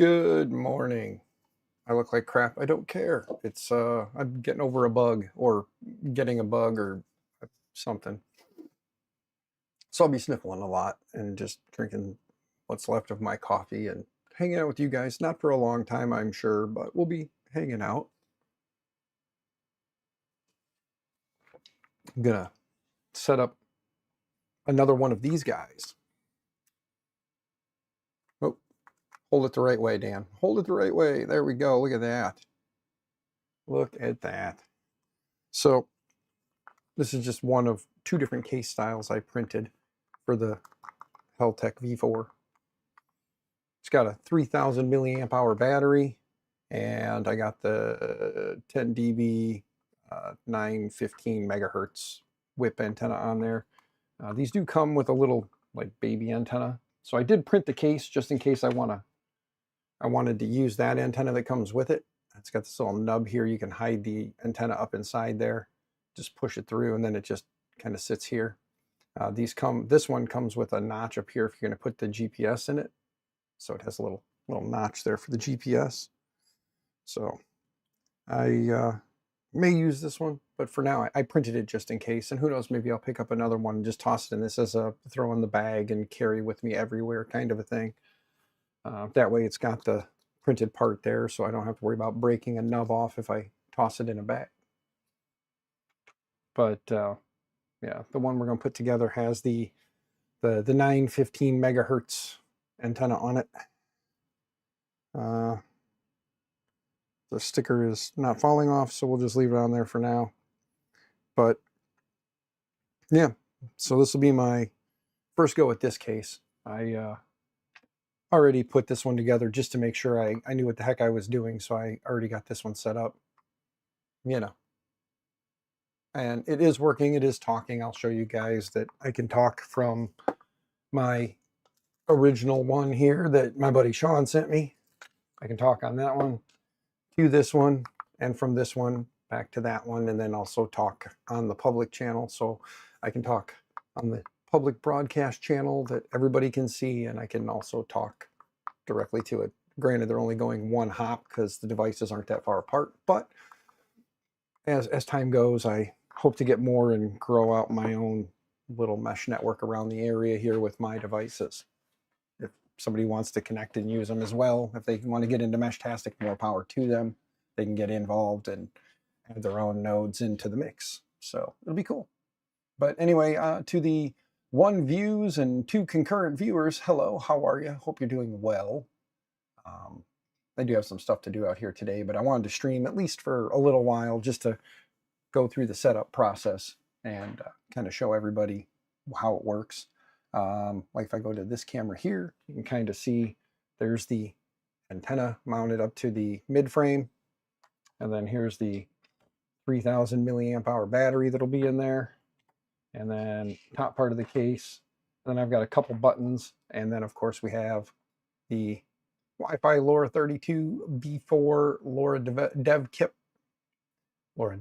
Good morning. I look like crap. I don't care. I'm getting over a bug or getting a bug or something. So I'll be sniffling a lot and just drinking what's left of my coffee and hanging out with you guys. Not for a long time, I'm sure, but we'll be hanging out. I'm gonna set up another one of these guys. Oh, hold it the right way, Dan. Hold it the right way. There we go. Look at that. Look at that. So this is just one of two different case styles I printed for the Heltec V4. It's got a 3000 milliamp hour battery, and I got the 10 dB 915 megahertz whip antenna on there. These do come with a little like baby antenna, so I did print the case just in case I wanted to use that antenna that comes with it. It's got this little nub here. You can hide the antenna up inside there, just push it through, and then it just kind of sits here. This one comes with a notch up here if you're going to put the GPS in it. So it has a little notch there for the GPS. So I may use this one, but for now I printed it just in case. And who knows, maybe I'll pick up another one and just toss it in this as a throw in the bag and carry with me everywhere kind of a thing. That way it's got the printed part there, so I don't have to worry about breaking a nub off if I toss it in a bag. But yeah, the one we're going to put together has the 915 megahertz antenna on it. The sticker is not falling off, so we'll just leave it on there for now. But yeah, so this will be my first go at this case. I already put this one together just to make sure I knew what the heck I was doing, so I already got this one set up, you know. And it is working, it is talking. I'll show you guys that I can talk from my original one here that my buddy Sean sent me. I can talk on that one to this one, and from this one back to that one, and then also talk on the public channel. So I can talk on the public broadcast channel that everybody can see, and I can also talk directly to it. Granted, they're only going one hop because the devices aren't that far apart, but as time goes, I hope to get more and grow out my own little mesh network around the area here with my devices. If somebody wants to connect and use them as well, if they want to get into Meshtastic, more power to them. They can get involved and add their own nodes into the mix. So it'll be cool. But anyway, to the 1 views and 2 concurrent viewers, hello, how are you? Hope you're doing well. I do have some stuff to do out here today, but I wanted to stream at least for a little while just to go through the setup process and kind of show everybody how it works. Like if I go to this camera here, you can kind of see there's the antenna mounted up to the mid frame, and then here's the 3000 milliamp hour battery that'll be in there, and then top part of the case. And then I've got a couple buttons, and then of course we have the Wi-Fi LoRa 32 V4 LoRa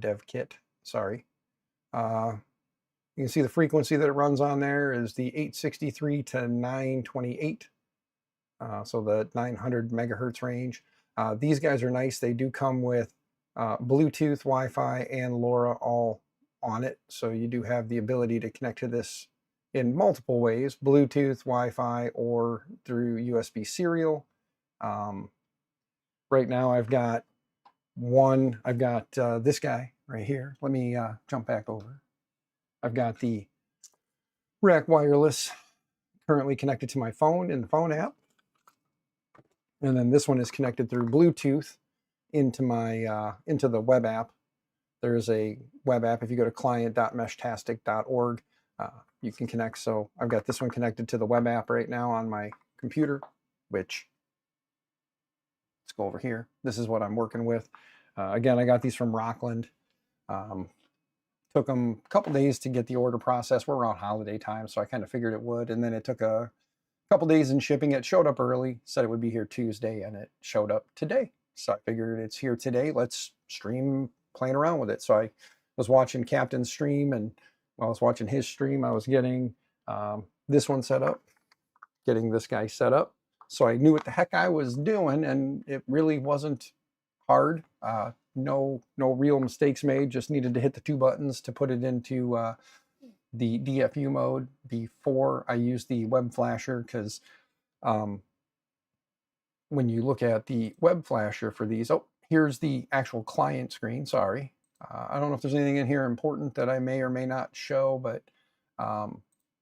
Dev Kit. Sorry. You can see the frequency that it runs on there is the 863 to 928. So the 900 megahertz range. These guys are nice. They do come with Bluetooth, Wi-Fi, and LoRa all on it. So you do have the ability to connect to this in multiple ways: Bluetooth, Wi-Fi, or through USB serial. Right now I've got this guy right here. Let me jump back over. I've got the Rack Wireless currently connected to my phone in the phone app. And then this one is connected through Bluetooth into my into the web app. There's a web app. If you go to client.meshtastic.org, you can connect. So I've got this one connected to the web app right now on my computer, which, let's go over here. This is what I'm working with. Again, I got these from Rokland. Took them a couple days to get the order processed. We're around holiday time, so I kind of figured it would. And then it took a couple days in shipping. It showed up early, said it would be here Tuesday, and it showed up today. So I figured it's here today. Let's stream playing around with it. So I was watching Captain's stream, and while I was watching his stream, I was getting this one set up, getting this guy set up. So I knew what the heck I was doing, and it really wasn't hard. No real mistakes made. Just needed to hit the 2 buttons to put it into the DFU mode before I used the web flasher, because when you look at the web flasher for these, oh, here's the actual client screen. Sorry. I don't know if there's anything in here important that I may or may not show, but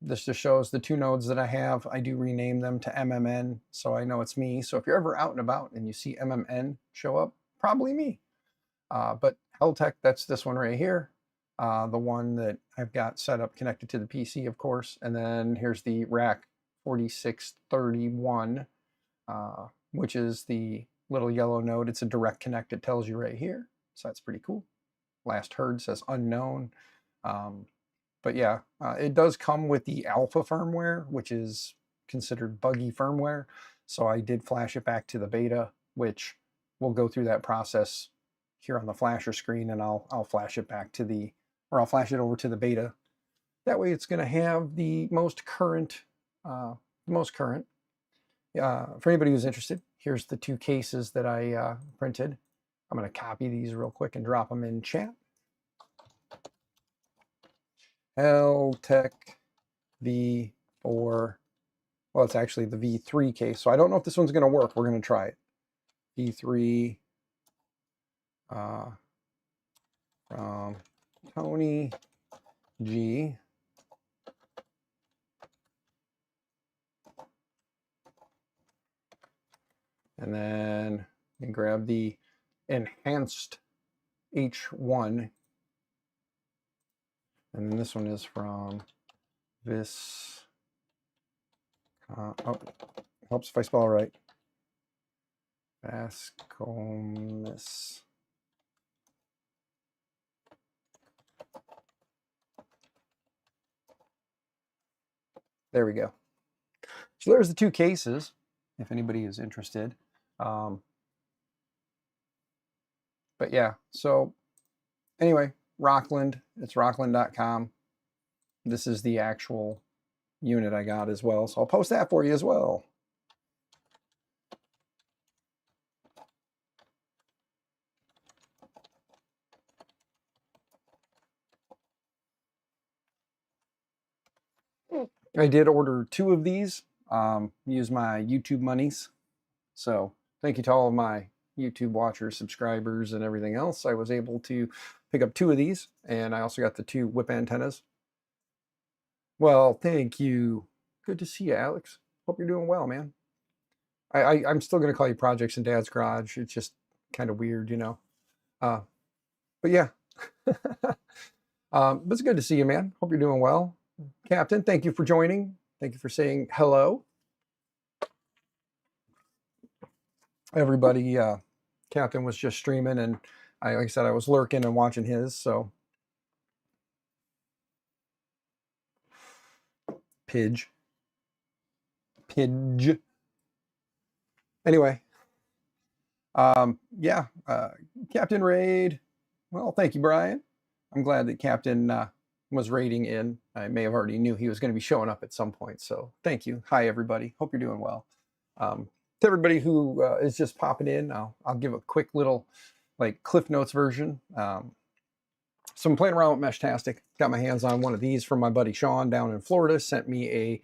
this just shows the 2 nodes that I have. I do rename them to MMN, so I know it's me. So if you're ever out and about and you see MMN show up, probably me. But Heltec, that's this one right here. The one that I've got set up connected to the PC, of course. And then here's the rack 4631, which is the little yellow node. It's a direct connect, it tells you right here. So that's pretty cool. Last heard says unknown. But yeah, it does come with the alpha firmware, which is considered buggy firmware. So I did flash it back to the beta, which we'll go through that process here on the flasher screen, and I'll flash it back to the, or I'll flash it over to the beta. That way it's going to have the most current, For anybody who's interested, here's the 2 cases that I printed. I'm going to copy these real quick and drop them in chat. Heltec V4, well, it's actually the V3 case, so I don't know if this one's going to work. We're going to try it. V3 from Tony G. And then you can grab the enhanced H1. And then this one is from this. Oh, helps if I spell it right. Vascomis. There we go. So there's the 2 cases, if anybody is interested. But yeah, so anyway, Rokland, it's Rokland.com. This is the actual unit I got as well, so I'll post that for you as well. I did order 2 of these, use my YouTube monies. So thank you to all of my YouTube watchers, subscribers, and everything else. I was able to pick up 2 of these, and I also got the 2 whip antennas. Well, thank you. Good to see you, Alex. Hope you're doing well, man. I'm still going to call you Projects in Dad's Garage. It's just kind of weird, you know. But yeah. But it's good to see you, man. Hope you're doing well. Captain, thank you for joining. Thank you for saying hello. Everybody, Captain was just streaming, and like I said, I was lurking and watching his, so. Pidge. Anyway, yeah, Captain Raid. Well, thank you, Brian. I'm glad that Captain was raiding in. I may have already knew he was going to be showing up at some point, so thank you. Hi, everybody. Hope you're doing well. To everybody who is just popping in, I'll give a quick little like Cliff Notes version. So I'm playing around with Meshtastic. Got my hands on one of these from my buddy Sean down in Florida. Sent me a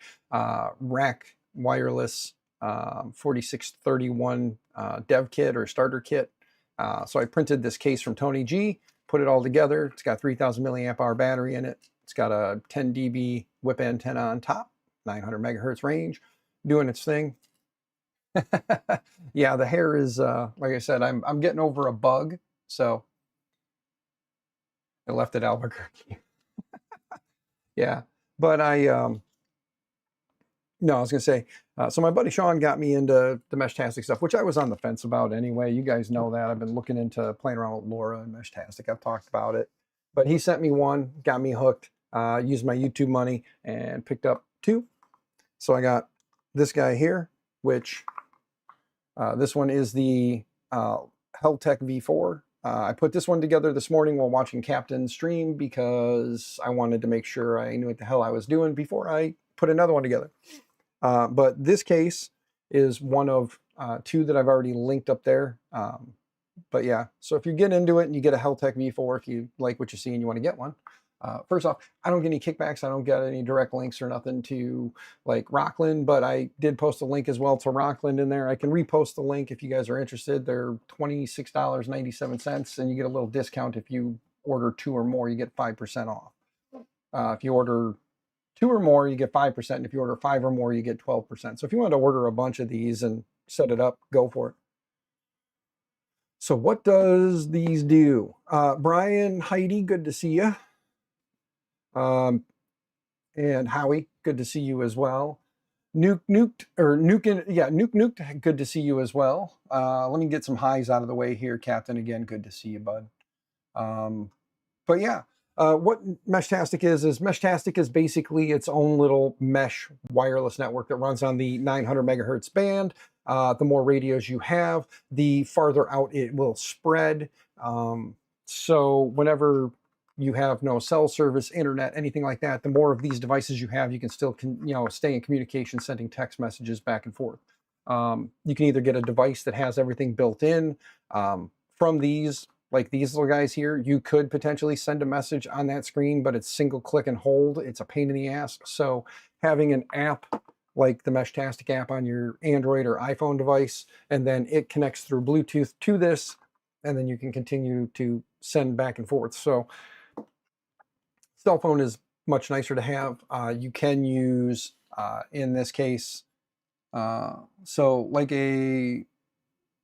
rack wireless 4631 dev kit or starter kit. So I printed this case from Tony G, put it all together. It's got 3000 milliamp hour battery in it. It's got a 10 dB whip antenna on top, 900 megahertz range, doing its thing. Yeah, the hair is, like I said, I'm getting over a bug, so I left at Albuquerque. Yeah, but no, I was gonna say, so my buddy Sean got me into the Meshtastic stuff, which I was on the fence about anyway. You guys know that. I've been looking into playing around with LoRa and Meshtastic. I've talked about it, but he sent me one, got me hooked, used my YouTube money and picked up 2. So I got this guy here, which this one is the Heltec V4. I put this one together this morning while watching Captain's stream because I wanted to make sure I knew what the hell I was doing before I put another one together. But this case is one of two that I've already linked up there. But yeah, so if you get into it and you get a Heltec V4, if you like what you see and you want to get one, first off, I don't get any kickbacks. I don't get any direct links or nothing to like Rokland, but I did post a link as well to Rokland in there. I can repost the link if you guys are interested. They're $26.97, and you get a little discount if you order 2 or more. You get 5% off. If you order 2 or more, you get 5%. And if you order 5 or more, you get 12%. So if you want to order a bunch of these and set it up, go for it. So what does these do? Brian, Heidi, good to see you. And Howie, good to see you as well. Nuked, good to see you as well. Let me get some highs out of the way here, Captain. Again, good to see you, bud. But yeah, what Meshtastic is Meshtastic is basically its own little mesh wireless network that runs on the 900 megahertz band. The more radios you have, the farther out it will spread. So whenever you have no cell service, internet, anything like that, the more of these devices you have, you can still stay in communication, sending text messages back and forth. You can either get a device that has everything built in. From these, like these little guys here, you could potentially send a message on that screen, but it's single click and hold. It's a pain in the ass. So having an app like the Meshtastic app on your Android or iPhone device, and then it connects through Bluetooth to this, and then you can continue to send back and forth. So cell phone is much nicer to have. You can use, in this case, so like a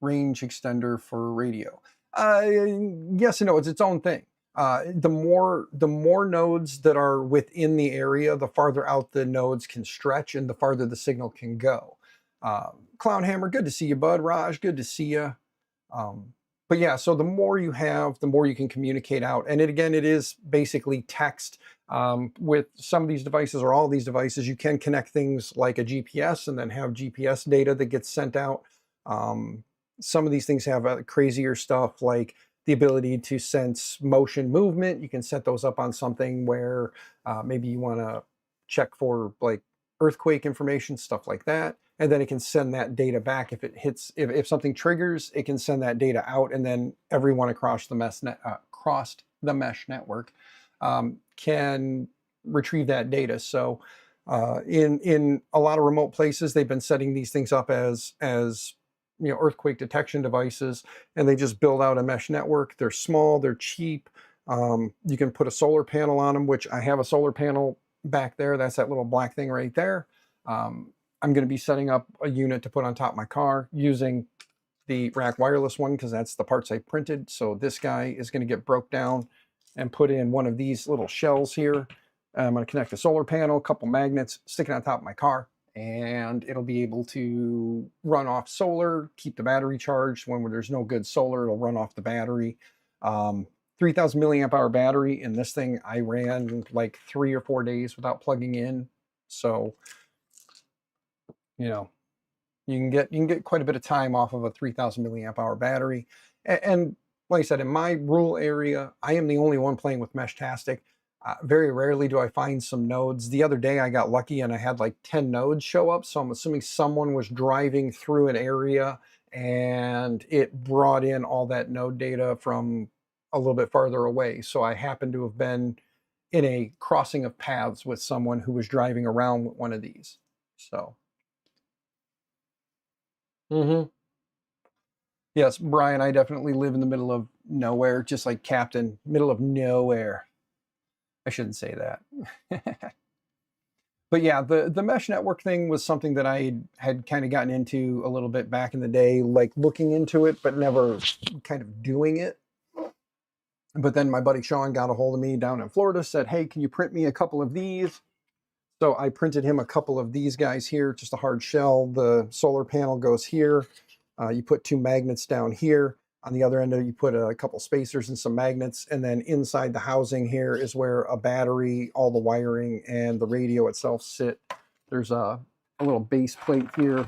range extender for radio. Yes and no, it's its own thing. The more nodes that are within the area, the farther out the nodes can stretch and the farther the signal can go. Clownhammer, good to see you, bud. Raj, good to see you. But yeah, so the more you have, the more you can communicate out. And it is basically text. With some of these devices or all of these devices, you can connect things like a GPS and then have GPS data that gets sent out. Some of these things have crazier stuff like the ability to sense motion movement. You can set those up on something where maybe you want to check for like earthquake information, stuff like that. And then it can send that data back. If it hits, if something triggers, it can send that data out, and then everyone across the mesh network can retrieve that data. So in a lot of remote places, they've been setting these things up as earthquake detection devices, and they just build out a mesh network. They're small, they're cheap. You can put a solar panel on them, which I have a solar panel back there. That's that little black thing right there. I'm going to be setting up a unit to put on top of my car using the rack wireless one because that's the parts I printed. So this guy is going to get broke down and put in one of these little shells here. I'm going to connect a solar panel, a couple magnets, stick it on top of my car, and it'll be able to run off solar, keep the battery charged. When there's no good solar, it'll run off the battery. 3,000 milliamp hour battery in this thing. I ran like 3 or 4 days without plugging in. So, you can get quite a bit of time off of a 3,000 milliamp hour battery. And like I said, in my rural area, I am the only one playing with Meshtastic. Very rarely do I find some nodes. The other day I got lucky and I had like 10 nodes show up. So I'm assuming someone was driving through an area and it brought in all that node data from a little bit farther away. So I happened to have been in a crossing of paths with someone who was driving around with one of these. So. Yes, Brian, I definitely live in the middle of nowhere, just like Captain, middle of nowhere. I shouldn't say that. But yeah, the mesh network thing was something that I had kind of gotten into a little bit back in the day, like looking into it, but never kind of doing it. But then my buddy Sean got a hold of me down in Florida, said, hey, can you print me a couple of these? So I printed him a couple of these guys here, just a hard shell. The solar panel goes here. You put 2 magnets down here. On the other end, you put a couple spacers and some magnets. And then inside the housing here is where a battery, all the wiring, and the radio itself sit. There's a little base plate here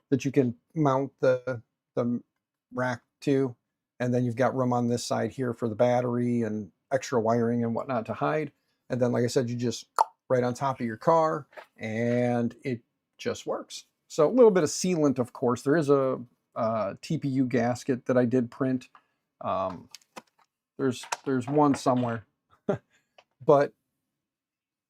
that you can mount the rack to. And then you've got room on this side here for the battery and extra wiring and whatnot to hide. And then, like I said, you just right on top of your car, and it just works. So a little bit of sealant, of course. There is a TPU gasket that I did print. There's one somewhere. But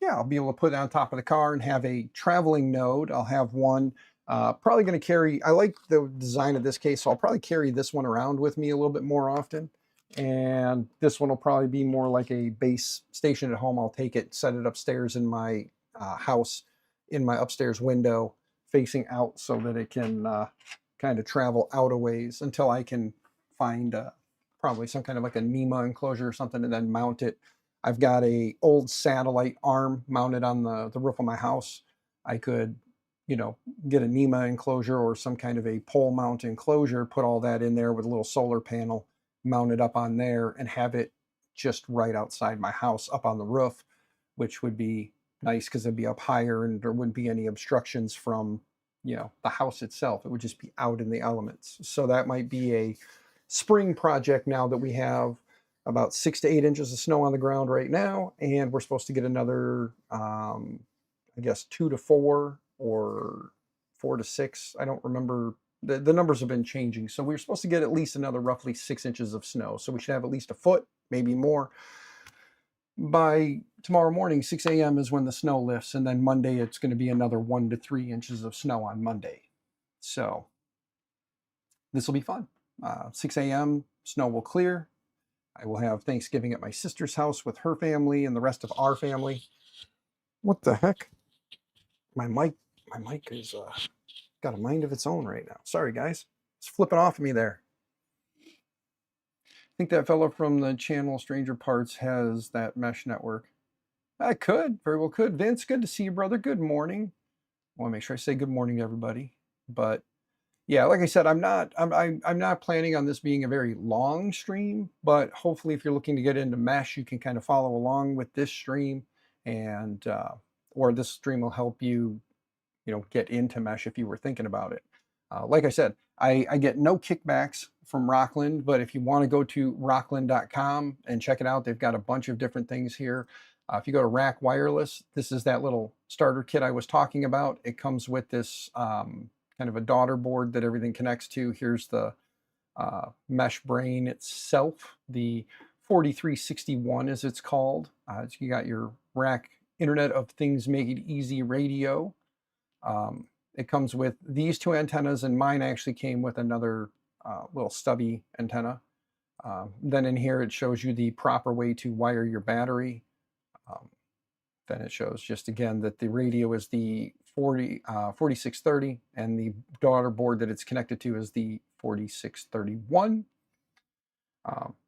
yeah, I'll be able to put it on top of the car and have a traveling node. I'll have one. Probably going to carry, I like the design of this case, so I'll probably carry this one around with me a little bit more often. And this one will probably be more like a base station at home. I'll take it, set it upstairs in my house, in my upstairs window, facing out so that it can kind of travel out a ways until I can find probably some kind of like a NEMA enclosure or something and then mount it. I've got a old satellite arm mounted on the roof of my house. I could, you know, get a NEMA enclosure or some kind of a pole mount enclosure, put all that in there with a little solar panel mounted up on there and have it just right outside my house up on the roof, which would be nice because it'd be up higher and there wouldn't be any obstructions from, you know, the house itself. It would just be out in the elements. So that might be a spring project now that we have about 6 to 8 inches of snow on the ground right now, and we're supposed to get another, I guess 2 to 4 or 4 to 6. I don't remember. The numbers have been changing, so we're supposed to get at least another roughly 6 inches of snow. So we should have at least a foot, maybe more. By tomorrow morning, 6 a.m. is when the snow lifts, and then Monday it's going to be another 1 to 3 inches of snow on Monday. So this will be fun. 6 a.m. snow will clear. I will have Thanksgiving at my sister's house with her family and the rest of our family. What the heck? My mic is got a mind of its own right now. Sorry, guys. It's flipping off of me there. I think that fellow from the channel Stranger Parts has that mesh network. I could, very well could. Vince, good to see you, brother. Good morning. I want to make sure I say good morning to everybody. But yeah, like I said, I'm not planning on this being a very long stream, but hopefully if you're looking to get into mesh, you can kind of follow along with this stream, and or this stream will help you, you know, get into mesh if you were thinking about it. Like I said, I get no kickbacks from Rokland, but if you want to go to rokland.com and check it out, they've got a bunch of different things here. If you go to Rack Wireless, this is that little starter kit I was talking about. It comes with this kind of a daughter board that everything connects to. Here's the mesh brain itself, the 4361 as it's called. So you got your Rack Internet of Things Make It Easy radio. It comes with these two antennas, and mine actually came with another little stubby antenna. Then in here it shows you the proper way to wire your battery. Then it shows just again that the radio is the 4630 and the daughter board that it's connected to is the 4631.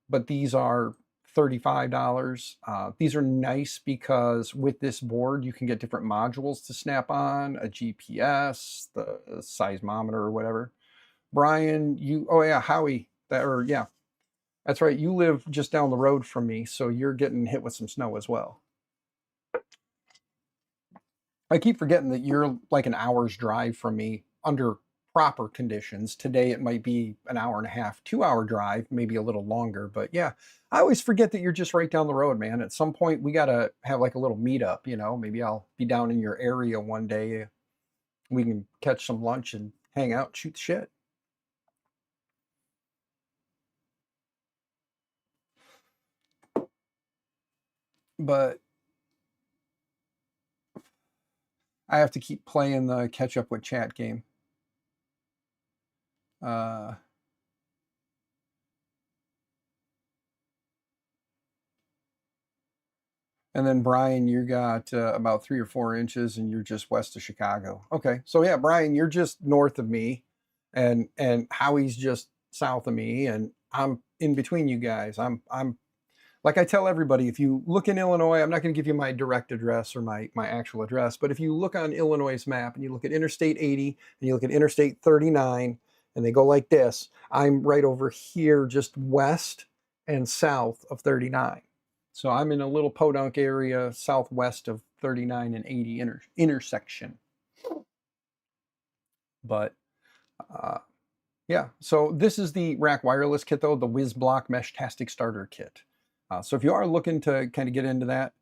But these are $35. These are nice because with this board you can get different modules to snap on, a GPS, the seismometer or whatever. Brian, oh yeah, Howie, yeah, that's right. You live just down the road from me, so you're getting hit with some snow as well. I keep forgetting that you're like an hour's drive from me under proper conditions. Today it might be an hour and a half, 2-hour drive, maybe a little longer. But yeah, I always forget that you're just right down the road, man. At some point we got to have like a little meetup, you know. Maybe I'll be down in your area one day. We can catch some lunch and hang out, shoot the shit. But I have to keep playing the catch up with chat game. And then Brian, you got about 3 or 4 inches, and you're just west of Chicago. Okay, so yeah, Brian, you're just north of me, and Howie's just south of me, and I'm in between you guys. I'm like I tell everybody, if you look in Illinois, I'm not going to give you my direct address or my actual address, but if you look on Illinois' map and you look at Interstate 80 and you look at Interstate 39, and they go like this, I'm right over here, just west and south of 39. So I'm in a little podunk area southwest of 39 and 80 intersection. But yeah, so this is the Rack Wireless kit though, the WizBlock Mesh-tastic Starter Kit. So if you are looking to kind of get into that,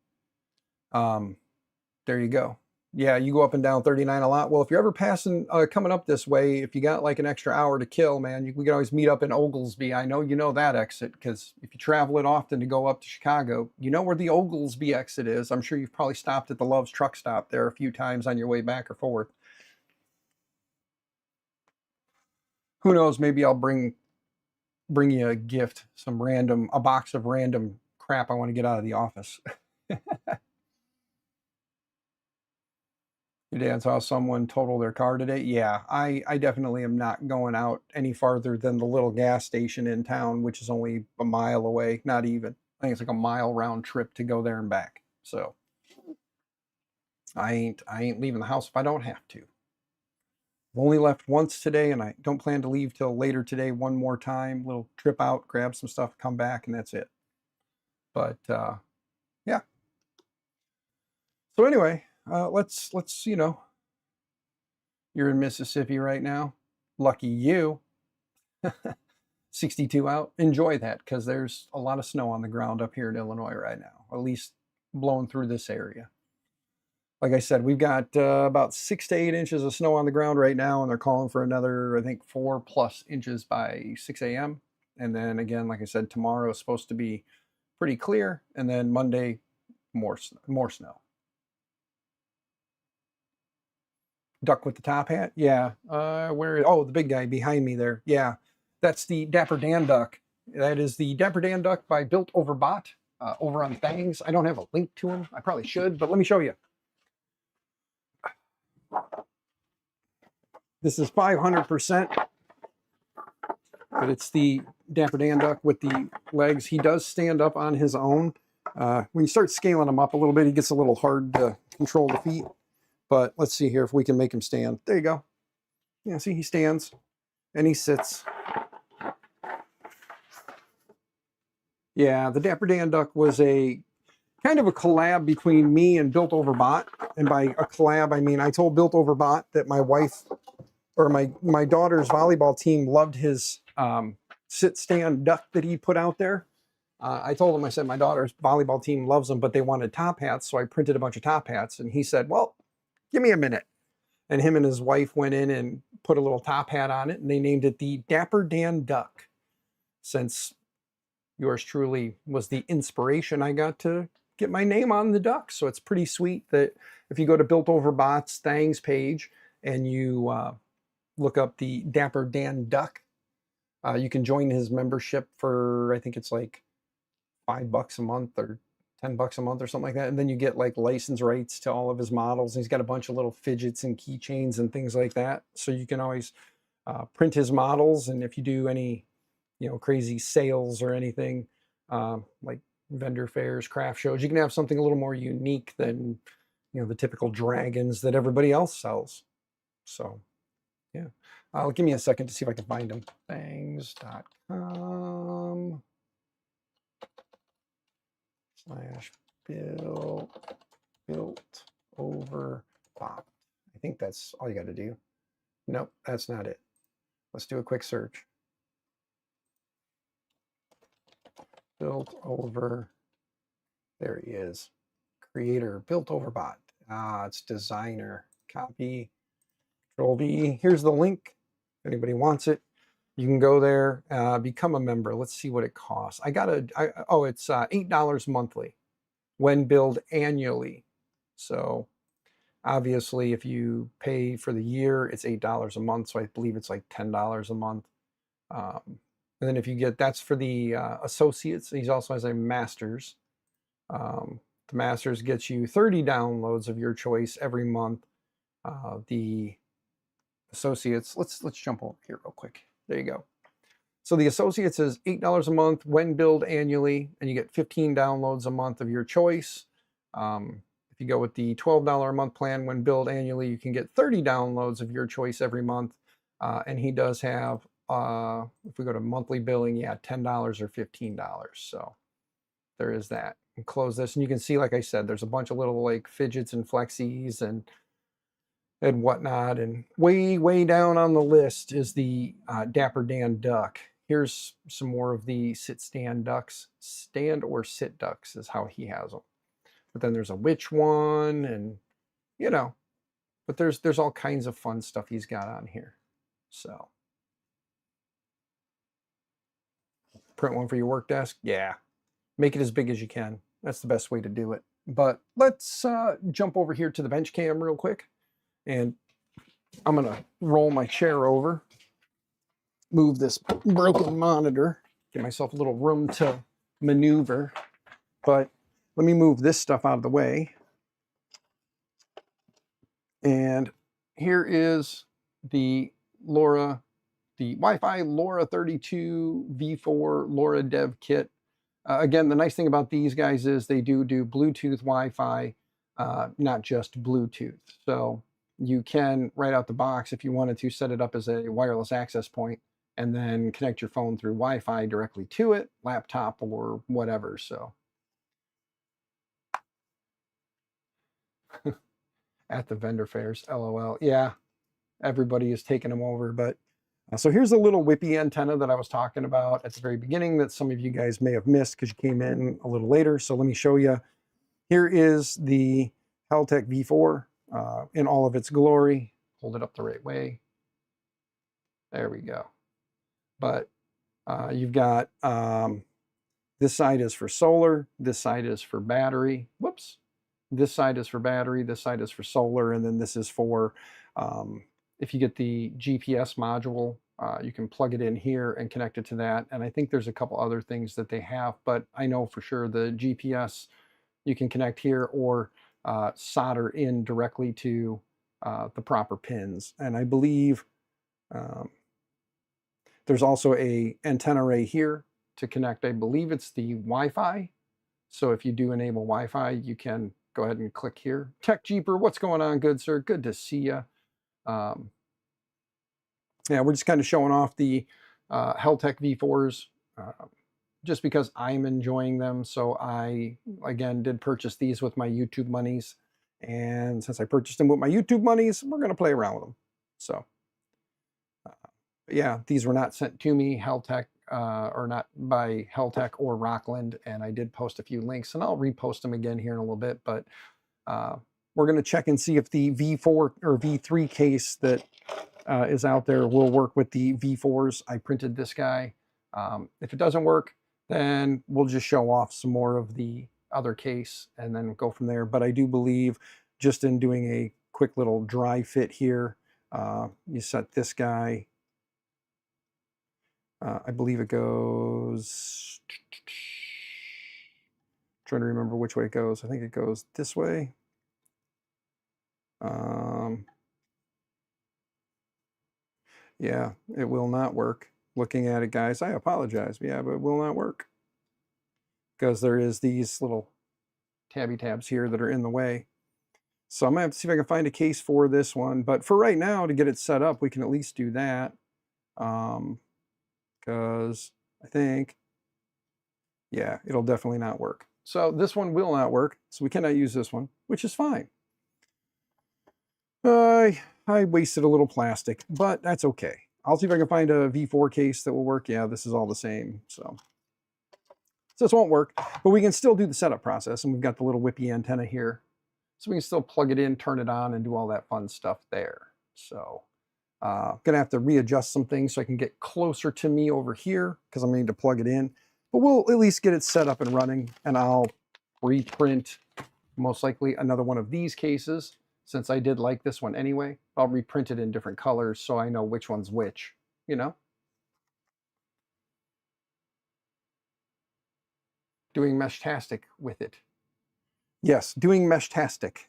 there you go. Yeah, you go up and down 39 a lot. Well, if you're ever passing, coming up this way, if you got like an extra hour to kill, man, we can always meet up in Oglesby. I know you know that exit because if you travel it often to go up to Chicago, you know where the Oglesby exit is. I'm sure you've probably stopped at the Love's truck stop there a few times on your way back or forth. Who knows? Maybe I'll bring you a gift, a box of random crap I want to get out of the office. Your dad saw someone total their car today? Yeah, I definitely am not going out any farther than the little gas station in town, which is only a mile away, not even. I think it's like a mile round trip to go there and back. So I ain't leaving the house if I don't have to. I've only left once today and I don't plan to leave till later today one more time. Little trip out, grab some stuff, come back, and that's it. But yeah. So anyway, let's you're in Mississippi right now. Lucky you. 62 out. Enjoy that because there's a lot of snow on the ground up here in Illinois right now, at least blowing through this area. Like I said, we've got about 6 to 8 inches of snow on the ground right now, and they're calling for another, I think, 4+ inches by 6 a.m. And then again, like I said, tomorrow is supposed to be pretty clear, and then Monday, more snow. Duck with the top hat? Yeah. Oh, the big guy behind me there. Yeah. That's the Dapper Dan duck. That is the Dapper Dan duck by Built Over Bot over on Thangs. I don't have a link to him. I probably should, but let me show you. This is 500%, but it's the Dapper Dan duck with the legs. He does stand up on his own. When you start scaling him up a little bit, he gets a little hard to control the feet. But let's see here if we can make him stand. There you go. Yeah, see, he stands and he sits. Yeah, the Dapper Dan duck was a kind of a collab between me and Built Over Bot. And by a collab, I mean I told Built Over Bot that my wife or my daughter's volleyball team loved his sit-stand duck that he put out there. I told him, I said, my daughter's volleyball team loves them, but they wanted top hats, so I printed a bunch of top hats. And he said, well, give me a minute. And him and his wife went in and put a little top hat on it, and they named it the Dapper Dan Duck. Since yours truly was the inspiration, I got to get my name on the duck. So it's pretty sweet that if you go to Built Over Bot's Thangs page and you look up the Dapper Dan Duck, you can join his membership for, I think it's like $5 a month or $10 a month or something like that. And then you get like license rights to all of his models. And he's got a bunch of little fidgets and keychains and things like that. So you can always print his models. And if you do any, crazy sales or anything, like vendor fairs, craft shows, you can have something a little more unique than, the typical dragons that everybody else sells. So, yeah. Give me a second to see if I can find them. Thangs.com /built over bot. I think that's all you got to do. Nope, that's not it. Let's do a quick search. Built over, there he is. Creator, Built Over Bot. It's designer. Copy, Control V. Here's the link. If anybody wants it, you can go there, become a member. Let's see what it costs. It's $8 monthly when billed annually. So obviously if you pay for the year, it's $8 a month. So I believe it's like $10 a month. And then if you get, that's for the associates. He also has a master's. The master's gets you 30 downloads of your choice every month. The associates, let's jump over here real quick. There you go. So the associates is $8 a month when billed annually, and you get 15 downloads a month of your choice. If you go with the $12 a month plan when billed annually, you can get 30 downloads of your choice every month. And he does have, if we go to monthly billing, yeah, $10 or $15. So there is that. And close this, and you can see, like I said, there's a bunch of little like fidgets and flexies and whatnot. And way down on the list is the Dapper Dan duck. Here's some more of the sit-stand ducks. Stand or sit ducks is how he has them. But then there's a witch one, and But there's all kinds of fun stuff he's got on here. So print one for your work desk. Yeah, make it as big as you can. That's the best way to do it. But let's jump over here to the bench cam real quick. And I'm going to roll my chair over, move this broken monitor, give myself a little room to maneuver. But let me move this stuff out of the way. And here is the Wi-Fi LoRa 32 V4 LoRa Dev Kit. Again, the nice thing about these guys is they do Bluetooth, Wi-Fi, not just Bluetooth. So you can, right out the box, if you wanted to, set it up as a wireless access point and then connect your phone through Wi-Fi directly to it, laptop or whatever. So at the vendor fairs, LOL. Yeah, everybody is taking them over. But so here's a little whippy antenna that I was talking about at the very beginning that some of you guys may have missed because you came in a little later. So let me show you. Here is the Heltec V4 in all of its glory. Hold it up the right way. There we go. But you've got this side is for solar. This side is for battery. Whoops. This side is for battery. This side is for solar. And then this is for, if you get the GPS module, you can plug it in here and connect it to that. And I think there's a couple other things that they have, but I know for sure the GPS you can connect here or solder in directly to the proper pins. And I believe there's also a antenna array here to connect. I believe it's the Wi-Fi. So if you do enable Wi-Fi, you can go ahead and click here. Tech Jeeper, what's going on, good sir? Good to see you. Yeah, we're just kind of showing off the Heltec V4s just because I'm enjoying them. So I, again, did purchase these with my YouTube monies. And since I purchased them with my YouTube monies, we're going to play around with them. So, yeah, these were not sent to me, Heltec, or not by Heltec or Rokland. And I did post a few links, and I'll repost them again here in a little bit. But we're going to check and see if the V4 or V3 case that is out there will work with the V4s. I printed this guy. If it doesn't work, then we'll just show off some more of the other case and then go from there. But I do believe just in doing a quick little dry fit here, you set this guy. I believe it goes, trying to remember which way it goes. I think it goes this way. Yeah, it will not work. Looking at it, guys, I apologize. Yeah, but it will not work because there is these little tabby tabs here that are in the way. So I'm gonna have to see if I can find a case for this one. But for right now, to get it set up, we can at least do that. Because I think, yeah, it'll definitely not work. So this one will not work. So we cannot use this one, which is fine. I wasted a little plastic, but that's okay. I'll see if I can find a V4 case that will work. Yeah, this is all the same. So this won't work, but we can still do the setup process. And we've got the little whippy antenna here. So we can still plug it in, turn it on, and do all that fun stuff there. So gonna have to readjust some things so I can get closer to me over here because I'm going to need to plug it in. But we'll at least get it set up and running, and I'll reprint most likely another one of these cases. Since I did like this one anyway, I'll reprint it in different colors so I know which one's which, you know? Doing Meshtastic with it. Yes, doing Meshtastic.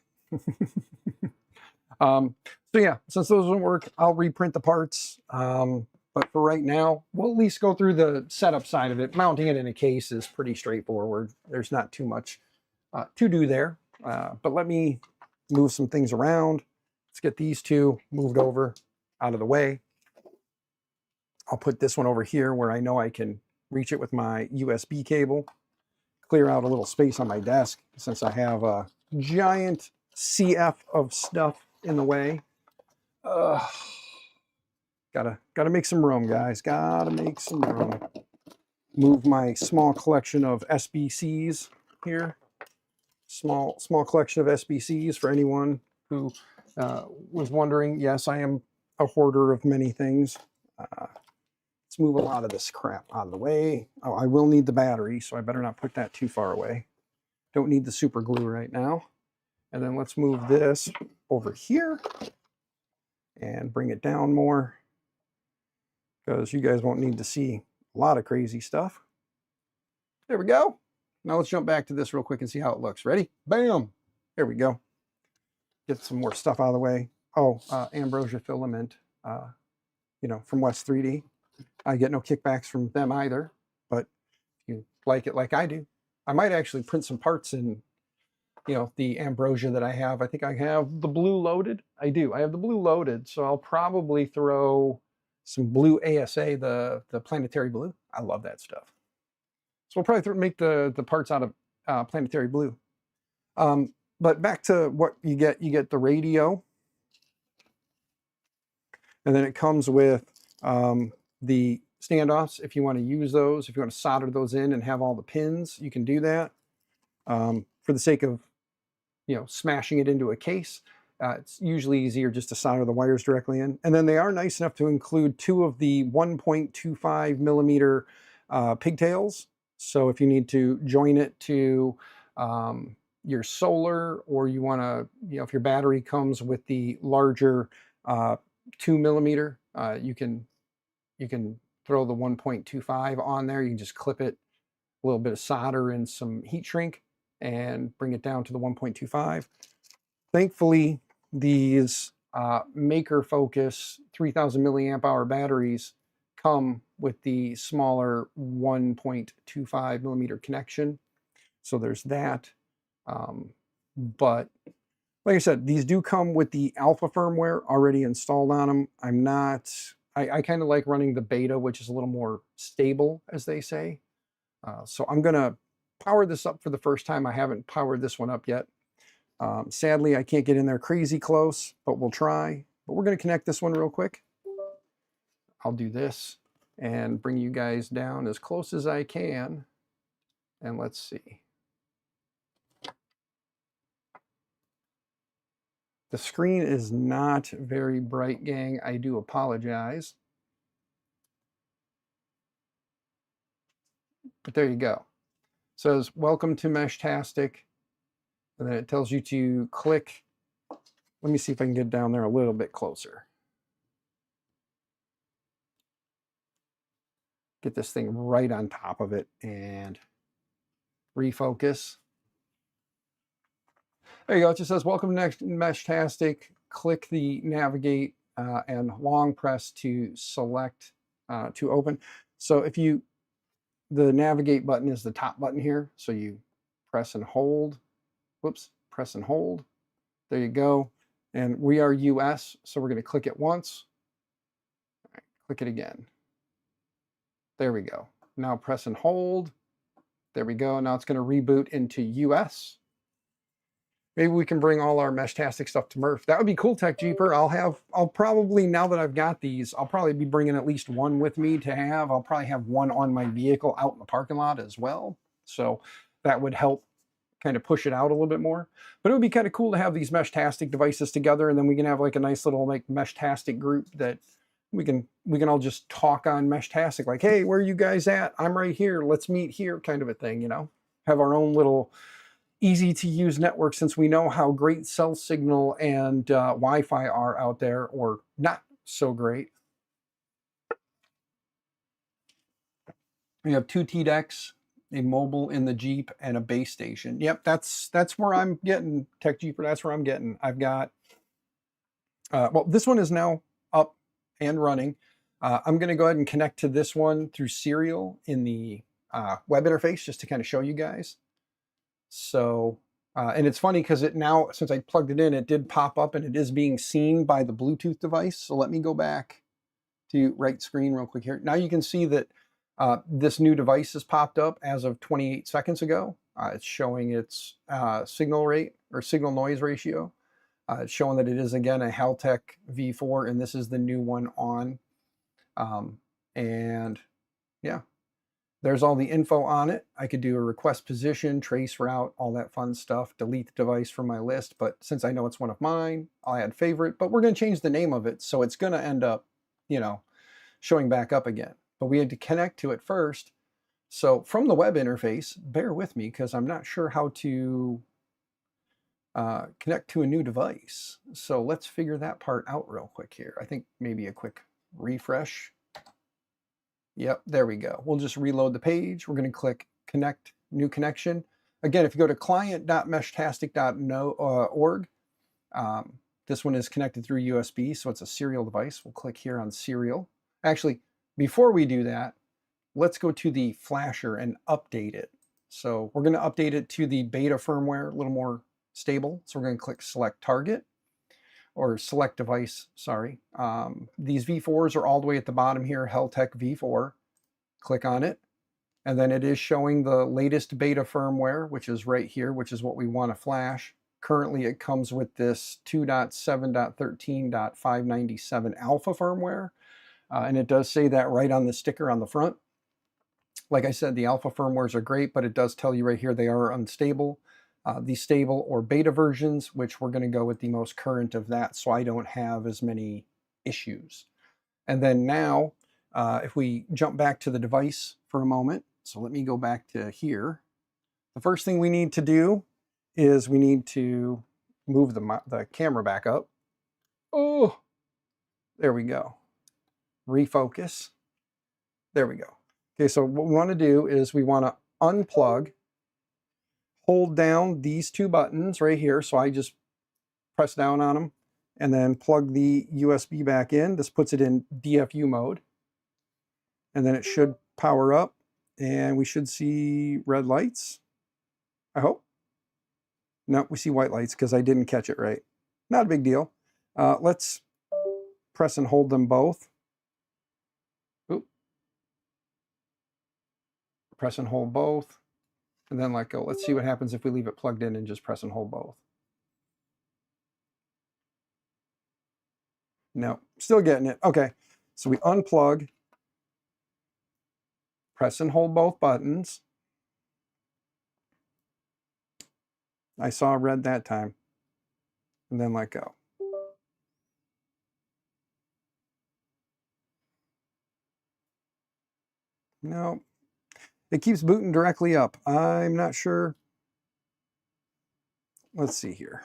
So yeah, since those don't work, I'll reprint the parts. But for right now, we'll at least go through the setup side of it. Mounting it in a case is pretty straightforward. There's not too much to do there. But let me move some things around. Let's get these two moved over out of the way. I'll put this one over here where I know I can reach it with my USB cable. Clear out a little space on my desk since I have a giant CF of stuff in the way. Gotta make some room, guys. Gotta make some room. Move my small collection of SBCs here. Small collection of SBCs for anyone who was wondering, yes, I am a hoarder of many things. Let's move a lot of this crap out of the way. Oh, I will need the battery, so I better not put that too far away. Don't need the super glue right now. And then let's move this over here and bring it down more, because you guys won't need to see a lot of crazy stuff. There we go. Now let's jump back to this real quick and see how it looks. Ready? Bam! There we go. Get some more stuff out of the way. Oh, ambrosia filament, you know, from West 3D. I get no kickbacks from them either, but if you like it like I do, I might actually print some parts in, you know, the ambrosia that I have. I think I have the blue loaded. I do. I have the blue loaded, so I'll probably throw some blue ASA, the planetary blue. I love that stuff. So we'll probably make the parts out of planetary blue. But back to what you get the radio, and then it comes with the standoffs. If you want to use those, if you want to solder those in and have all the pins, you can do that. For the sake of, you know, smashing it into a case, it's usually easier just to solder the wires directly in. And then they are nice enough to include 2 of the 1.25 millimeter pigtails. So if you need to join it to your solar, or you want to, you know, if your battery comes with the larger 2 millimeter, you can throw the 1.25 on there. You can just clip it, a little bit of solder and some heat shrink, and bring it down to the 1.25. Thankfully, these Maker Focus 3000 milliamp hour batteries come with the smaller 1.25 millimeter connection. So there's that. But like I said, these do come with the alpha firmware already installed on them. I kind of like running the beta, which is a little more stable, as they say. So I'm going to power this up for the first time. I haven't powered this one up yet. Sadly, I can't get in there crazy close, but we'll try. But we're going to connect this one real quick. I'll do this and bring you guys down as close as I can. And let's see. The screen is not very bright, gang. I do apologize. But there you go. It says, welcome to Meshtastic. And then it tells you to click. Let me see if I can get down there a little bit closer. Get this thing right on top of it and refocus. There you go. It just says, welcome to Meshtastic. Click the navigate and long press to select to open. So if you, the navigate button is the top button here. So you press and hold. Whoops, press and hold. There you go. And we are US, so we're going to click it once. All right, click it again. There we go. Now press and hold. There we go. Now it's going to reboot into US. Maybe we can bring all our Meshtastic stuff to Murph. That would be cool, Tech Jeeper. I'll probably, now that I've got these, I'll probably be bringing at least one with me to have. I'll probably have one on my vehicle out in the parking lot as well. So that would help kind of push it out a little bit more. But it would be kind of cool to have these Meshtastic devices together, and then we can have like a nice little like Meshtastic group that we can all just talk on Meshtastic, like, hey, where are you guys at? I'm right here. Let's meet here, kind of a thing, you know? Have our own little easy to use network, since we know how great cell signal and Wi-Fi are out there, or not so great. We have 2 TDECs, a mobile in the Jeep, and a base station. Yep, that's where I'm getting, Tech Jeeper. That's where I'm getting. I've got, well, this one is now up and running. I'm going to go ahead and connect to this one through serial in the web interface, just to kind of show you guys. So, and it's funny because it now, since I plugged it in, it did pop up and it is being seen by the Bluetooth device. So let me go back to right screen real quick here. Now you can see that this new device has popped up as of 28 seconds ago. It's showing its signal rate or signal noise ratio. It's showing that it is, again, a Heltec V4, and this is the new one on. And yeah, there's all the info on it. I could do a request position, trace route, all that fun stuff, delete the device from my list. But since I know it's one of mine, I'll add favorite, but we're going to change the name of it. So it's going to end up, you know, showing back up again. But we had to connect to it first. So from the web interface, bear with me because I'm not sure how to connect to a new device. So let's figure that part out real quick here. I think maybe a quick refresh. Yep, there we go. We'll just reload the page. We're going to click connect, new connection. Again, if you go to client.meshtastic.org, this one is connected through USB, so it's a serial device. We'll click here on serial. Actually, before we do that, let's go to the flasher and update it. So we're going to update it to the beta firmware, a little more stable. So we're going to click select target or select device, sorry. These V4s are all the way at the bottom here, Heltec V4. Click on it. And then it is showing the latest beta firmware, which is right here, which is what we want to flash. Currently it comes with this 2.7.13.597 alpha firmware. And it does say that right on the sticker on the front. Like I said, the alpha firmwares are great, but it does tell you right here they are unstable. The stable or beta versions, which we're going to go with the most current of that, so I don't have as many issues. And then now, if we jump back to the device for a moment, so let me go back to here. The first thing we need to do is we need to move the camera back up. Oh, there we go. Refocus. There we go. Okay, so what we want to do is we want to unplug, hold down these two buttons right here. So I just press down on them and then plug the USB back in. This puts it in DFU mode. And then it should power up and we should see red lights, I hope. No, we see white lights because I didn't catch it right. Not a big deal. Let's press and hold them both. Oop. Press and hold both. And then let go. Let's see what happens if we leave it plugged in and just press and hold both. No, still getting it. Okay, so we unplug, press and hold both buttons. I saw red that time. And then let go. No. It keeps booting directly up. I'm not sure. Let's see here.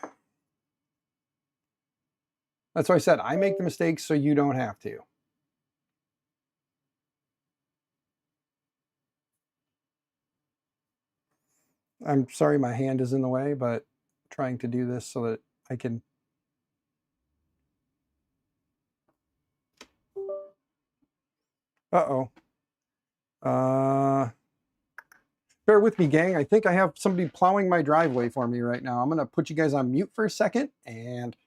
That's why I said I make the mistakes so you don't have to. I'm sorry my hand is in the way, but I'm trying to do this so that I can. Uh-oh. Bear with me, gang. I think I have somebody plowing my driveway for me right now. I'm going to put you guys on mute for a second and...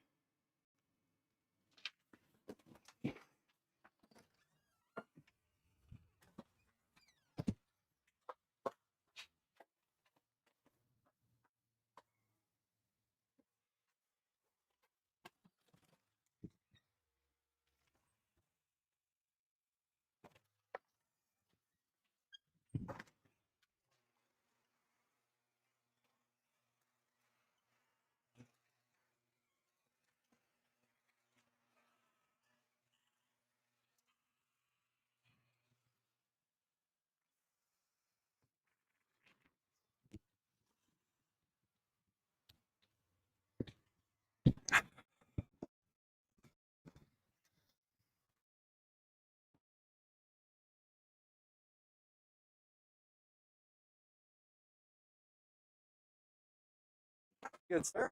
Good, sir.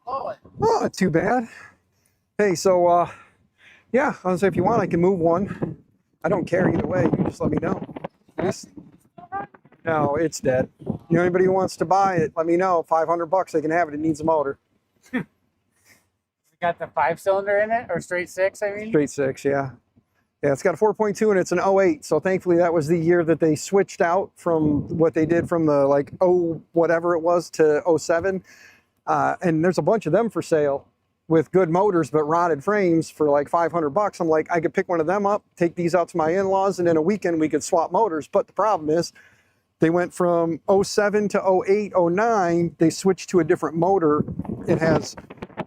Oh, not too bad. Hey, so, yeah, I was say if you want, I can move one. I don't care either way. You just let me know. No, it's dead. You know, anybody who wants to buy it, let me know. $500, they can have it. It needs a motor. We got the 5-cylinder in it, or straight 6, I mean? Straight 6, yeah. Yeah, it's got a 4.2 and it's an 08. So thankfully that was the year that they switched out from what they did from the whatever it was to 07. And there's a bunch of them for sale. with good motors but rotted frames for like $500. I'm like, I could pick one of them up, take these out to my in-laws, and in a weekend we could swap motors. But the problem is, they went from 07 to 08, 09, they switched to a different motor. It has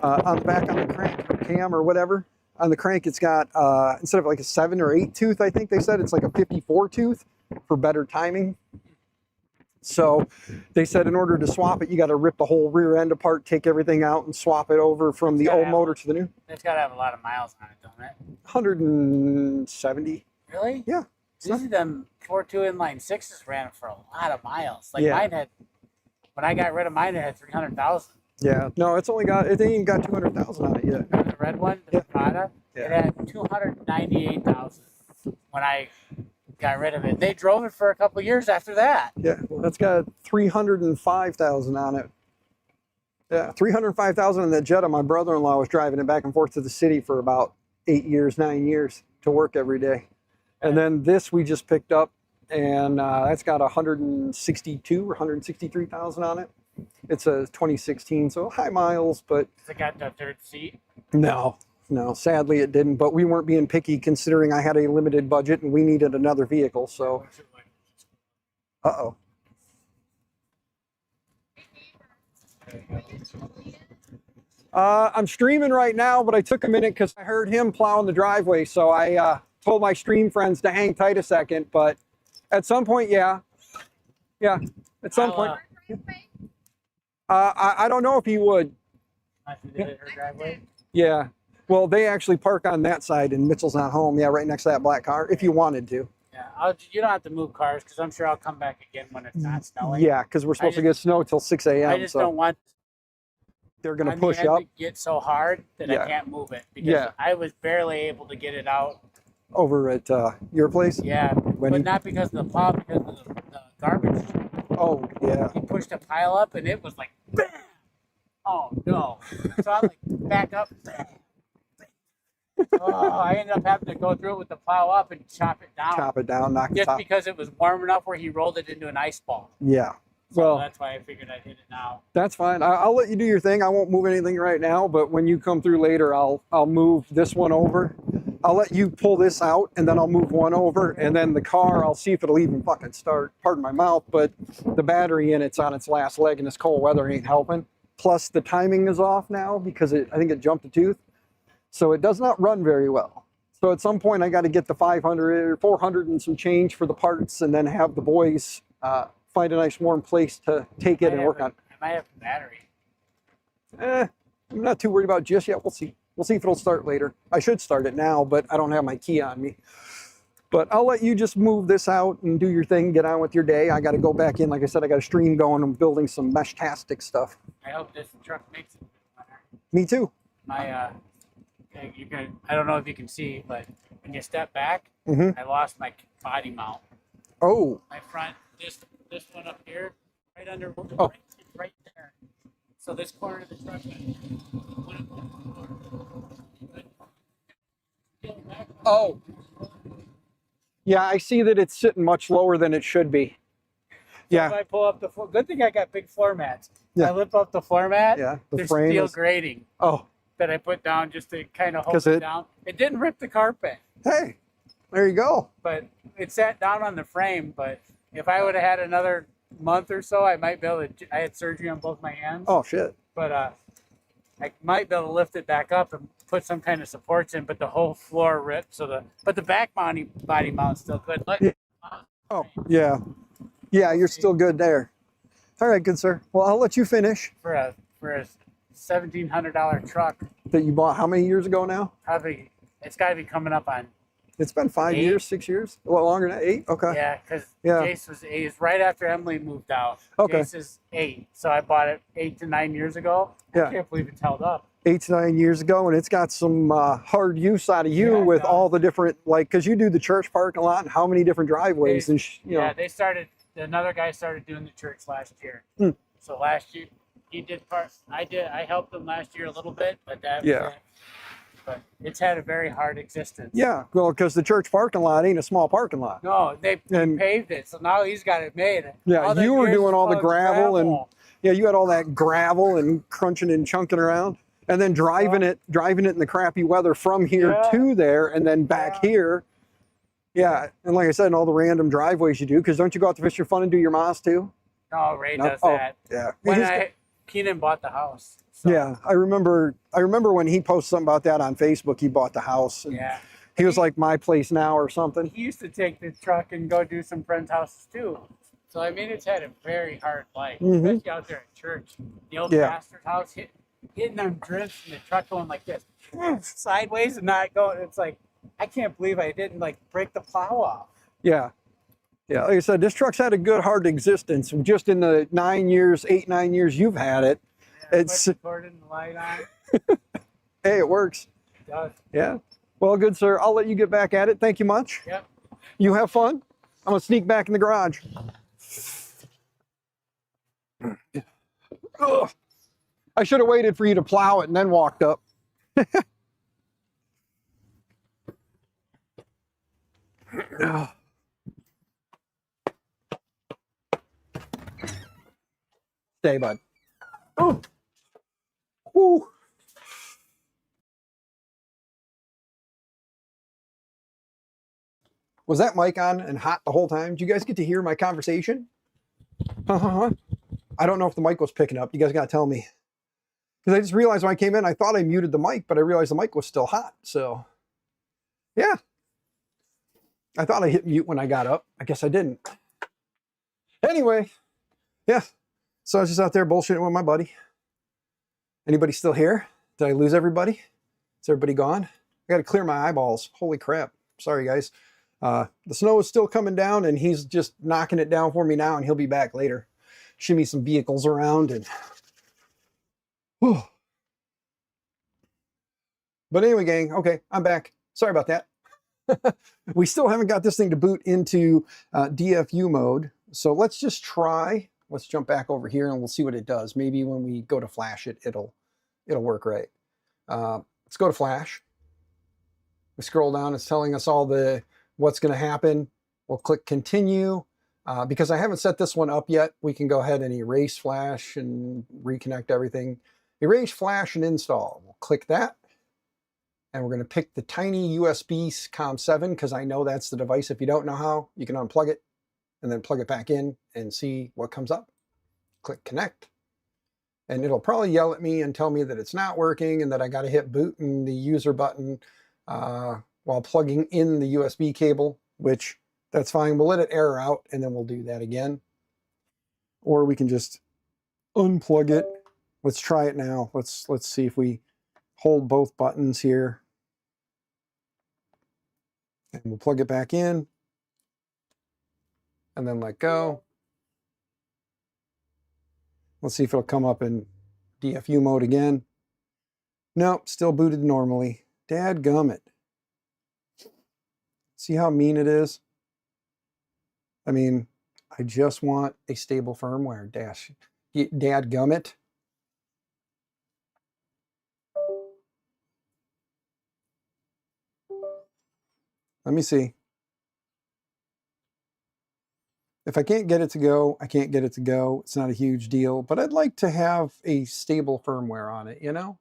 on the back on the crank or cam or whatever, on the crank it's got, instead of like a 7 or 8 tooth, I think they said, it's like a 54 tooth for better timing. So they said in order to swap it, you got to rip the whole rear end apart, take everything out, and swap it over from the old motor to the new. It's got to have a lot of miles on it, don't it? 170. Really? Yeah. These them 4.2 inline sixes ran for a lot of miles. Like Yeah. mine had, when I got rid of mine, it had 300,000. Yeah. No, it's only got, it ain't even got 200,000 on it yet. The red one, the Prada, Yeah. it had 298,000 when I got rid of it. They drove it for a couple of years after that. Yeah. Well, that's got 305,000 on it. Yeah. 305,000 in that Jetta. My brother-in-law was driving it back and forth to the city for about 8 years, 9 years to work every day. And then this we just picked up, and that's got 162 or 163,000 on it. It's a 2016, so high miles, but Has it got the third seat? no, sadly it didn't. But we weren't being picky considering I had a limited budget and we needed another vehicle. So, I'm streaming right now, but I took a minute because I heard him plowing the driveway, so I told my stream friends to hang tight a second. But at some point, yeah, at some point. I don't know if he would. Her driveway? Yeah. Well, they actually park on that side and Mitchell's not home. Yeah, right next to that black car, if you wanted to. Yeah, you don't have to move cars because I'm sure I'll come back again when it's not snowing. Yeah, because we're supposed to get snow till 6 a.m. I just don't want they're going to on push the end up. to get so hard that Yeah. I can't move it because Yeah. I was barely able to get it out. Over at your place? Yeah, but not because of the plow, because of the garbage. Oh, yeah. He pushed a pile up and it was like, bam! Oh no! So I'm like, back up. Bam! Oh, I ended up having to go through it with the plow up and chop it down. Chop it down, knock the Just top. because it was warm enough where he rolled it into an ice ball. Yeah. So Well, that's why I figured I'd hit it now. that's fine. I'll let you do your thing. I won't move anything right now, but when you come through later, I'll move this one over. I'll let you pull this out, and then I'll move one over, and then the car, I'll see if it'll even fucking start. Pardon my mouth, but the battery in it's on its last leg, and this cold weather ain't helping. Plus, the timing is off now because I think it jumped a tooth, so it does not run very well. So at some point, I got to get the 500 or 400 and some change for the parts, and then have the boys find a nice warm place to take it and work on. I might have the battery. I'm not too worried about it just yet. We'll see. We'll see if it'll start later. I should start it now, but I don't have my key on me. But I'll let you just move this out and do your thing, get on with your day. I got to go back in. Like I said, I got a stream going. I'm building some mesh-tastic stuff. I hope this truck makes it. Me too. My, I don't know if you can see, but when you step back, Mhm. I lost my body mount. Oh, My front, this one up here, right under, Oh. right there. So this corner of the truck. oh. Yeah, I see that it's sitting much lower than it should be. If Yeah, I pull up the floor, good thing I got big floor mats. Yeah. I lift up the floor mat. yeah. The There's frame steel is. grating Oh, that I put down just to kind of 'Cause hold it it- down. It didn't rip the carpet, hey, there you go. but it sat down on the frame. But if I would have had another month or so, I might be able to. I had surgery on both my hands, Oh shit. but I might be able to lift it back up and put some kind of supports in. But the whole floor ripped, but the back body mount's still good. Look, Oh yeah, yeah. You're still good there. All right, good sir. Well, I'll let you finish. for a $1,700 truck, That you bought how many years ago now? probably it's got to be coming up on. It's been 5 8. years, 6 years. A lot longer than 8. Okay. Yeah, because Yeah. Jace was 8. It's right after Emily moved out. Okay. Jace is 8. So I bought it 8 to 9 years ago. Yeah. I can't believe it's held up. 8 to 9 years ago, and it's got some hard use out of you Yeah, it with does. all the different, like, because you do the church parking lot and how many different driveways and you know. Yeah, another guy started doing the church last year. Hmm. So last year, he did part. I helped him last year a little bit, but that was Yeah. it. But it's had a very hard existence. Yeah, well, because the church parking lot ain't a small parking lot. No, they And- paved it, so now he's got it made. Yeah, All that you were years doing all the was gravel and gravel. yeah, you had all that gravel and crunching and chunking around. And then driving it in the crappy weather from here to there and then back here. Yeah, and like I said, in all the random driveways you do, because don't you go out to fish for fun and do your Moss too? No, Ray does that. Yeah. When Keenan bought the house. So. Yeah, I remember when he posted something about that on Facebook. He bought the house. And yeah. He was like, my place now or something. He used to take the truck and go do some friends' houses too. So I mean, it's had a very hard life, especially out there at church. The old pastor's house, hitting them drifts and the truck going like this, sideways and not going. It's like, I can't believe I didn't like break the plow off. Yeah. Yeah, like I said, this truck's had a good, hard existence. Just in the 9 years, 8-9 years you've had it. Yeah, it's recording the light on. Hey, it works. It does. Yeah. Well, good, sir. I'll let you get back at it. Thank you much. Yep. You have fun. I'm going to sneak back in the garage. Ugh. I should have waited for you to plow it and then walked up. Stay, bud. Oh. Woo. Was that mic on and hot the whole time? Did you guys get to hear my conversation? I don't know if the mic was picking up. You guys got to tell me. Because I just realized when I came in, I thought I muted the mic, but I realized the mic was still hot. So, yeah. I thought I hit mute when I got up. I guess I didn't. Anyway, yeah. So I was just out there bullshitting with my buddy. Anybody still here? Did I lose everybody? Is everybody gone? I got to clear my eyeballs. Holy crap. Sorry, guys. The snow is still coming down, and he's just knocking it down for me now, and he'll be back later. Shimmy some vehicles around. And whew. But anyway, gang, okay, I'm back. Sorry about that. We still haven't got this thing to boot into DFU mode. So let's just try. Let's jump back over here and we'll see what it does. Maybe when we go to flash it, it'll work right. Let's go to flash. We scroll down. It's telling us all what's going to happen. We'll click continue. Because I haven't set this one up yet, we can go ahead and erase flash and reconnect everything. Erase flash and install. We'll click that. And we're going to pick the tiny USB COM7 because I know that's the device. If you don't know how, you can unplug it and then plug it back in and see what comes up. Click connect. And it'll probably yell at me and tell me that it's not working and that I got to hit boot and the user button while plugging in the USB cable, which that's fine. We'll let it error out and then we'll do that again. Or we can just unplug it. Let's try it now. Let's see if we hold both buttons here. And we'll plug it back in. And then let go. Let's see if it'll come up in DFU mode again. Nope, still booted normally. Dadgummit. See how mean it is? I mean, I just want a stable firmware. Dadgummit. Let me see. If I can't get it to go, I can't get it to go. It's not a huge deal, but I'd like to have a stable firmware on it, you know?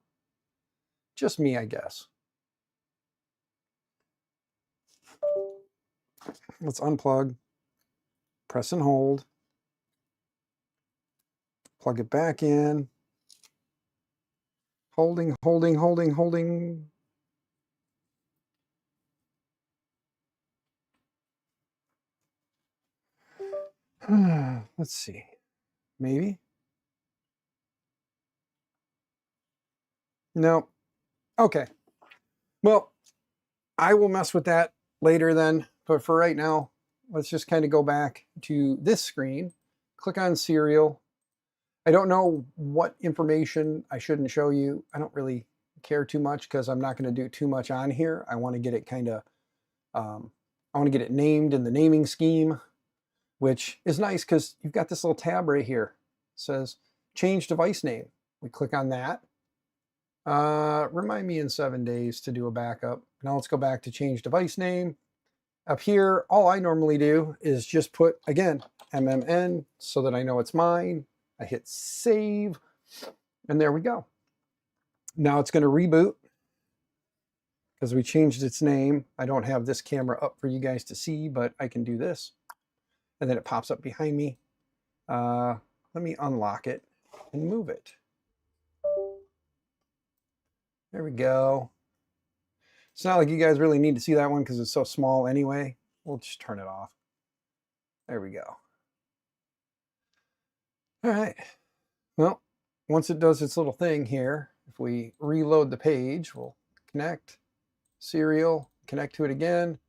Just me, I guess. Let's unplug, press and hold, plug it back in, holding. Let's see, maybe. No. Okay. Well, I will mess with that later then. But for right now, let's just kind of go back to this screen, click on serial. I don't know what information I shouldn't show you. I don't really care too much because I'm not going to do too much on here. I want to get it kind of, I want to get it named in the naming scheme, which is nice because you've got this little tab right here. It says change device name. We click on that. Remind me in 7 days to do a backup. Now let's go back to change device name. Up here, all I normally do is just put, again, MMN so that I know it's mine. I hit save, and there we go. Now it's going to reboot because we changed its name. I don't have this camera up for you guys to see, but I can do this. And then it pops up behind me. Let me unlock it and move it. There we go. It's not like you guys really need to see that one because it's so small anyway. We'll just turn it off. There we go. All right. Well, once it does its little thing here, if we reload the page, we'll connect, serial, connect to it again.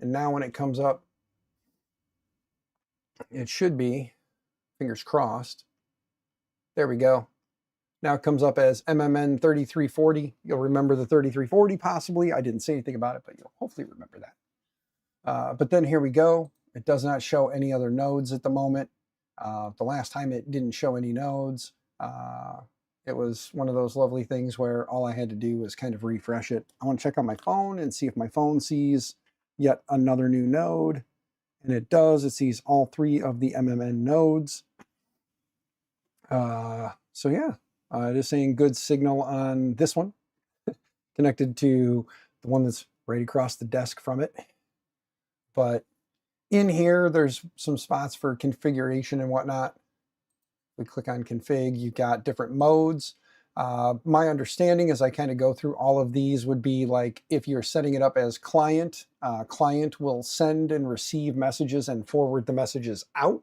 And now when it comes up, it should be, fingers crossed. There we go. Now it comes up as MMN 3340. You'll remember the 3340 possibly. I didn't say anything about it, but you'll hopefully remember that. But then here we go. It does not show any other nodes at the moment. The last time it didn't show any nodes. It was one of those lovely things where all I had to do was kind of refresh it. I want to check on my phone and see if my phone sees yet another new node. And it does. It sees all 3 of the MMN nodes. So yeah, it is saying good signal on this one, connected to the one that's right across the desk from it. But in here, there's some spots for configuration and whatnot. We click on config, you've got different modes. My understanding as I kind of go through all of these would be like if you're setting it up as client, client will send and receive messages and forward the messages out.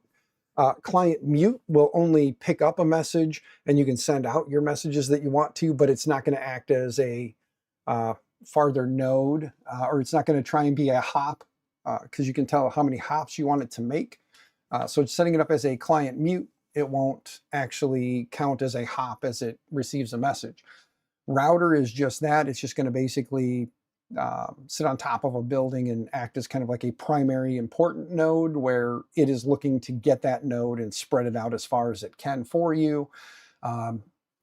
Client mute will only pick up a message and you can send out your messages that you want to, but it's not going to act as a farther node, or it's not going to try and be a hop because you can tell how many hops you want it to make. So setting it up as a client mute, it won't actually count as a hop as it receives a message. Router is just that. It's just going to basically sit on top of a building and act as kind of like a primary important node where it is looking to get that node and spread it out as far as it can for you.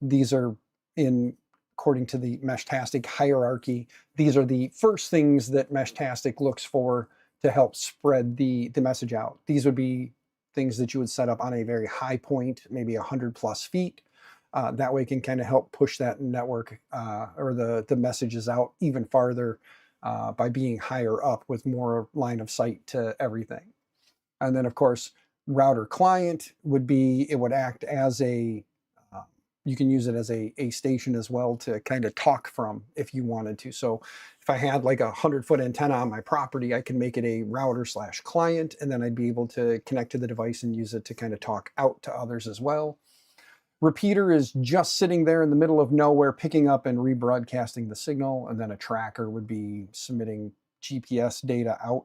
These are according to the Meshtastic hierarchy, these are the first things that Meshtastic looks for to help spread the message out. These would be things that you would set up on a very high point, maybe 100+ feet. That way it can kind of help push that network or the messages out even farther by being higher up with more line of sight to everything. And then of course, router client would be, it would act as a, you can use it as a station as well to kind of talk from if you wanted to. So if I had like a 100-foot antenna on my property, I can make it a router/client, and then I'd be able to connect to the device and use it to kind of talk out to others as well. Repeater is just sitting there in the middle of nowhere, picking up and rebroadcasting the signal, and then a tracker would be submitting GPS data out.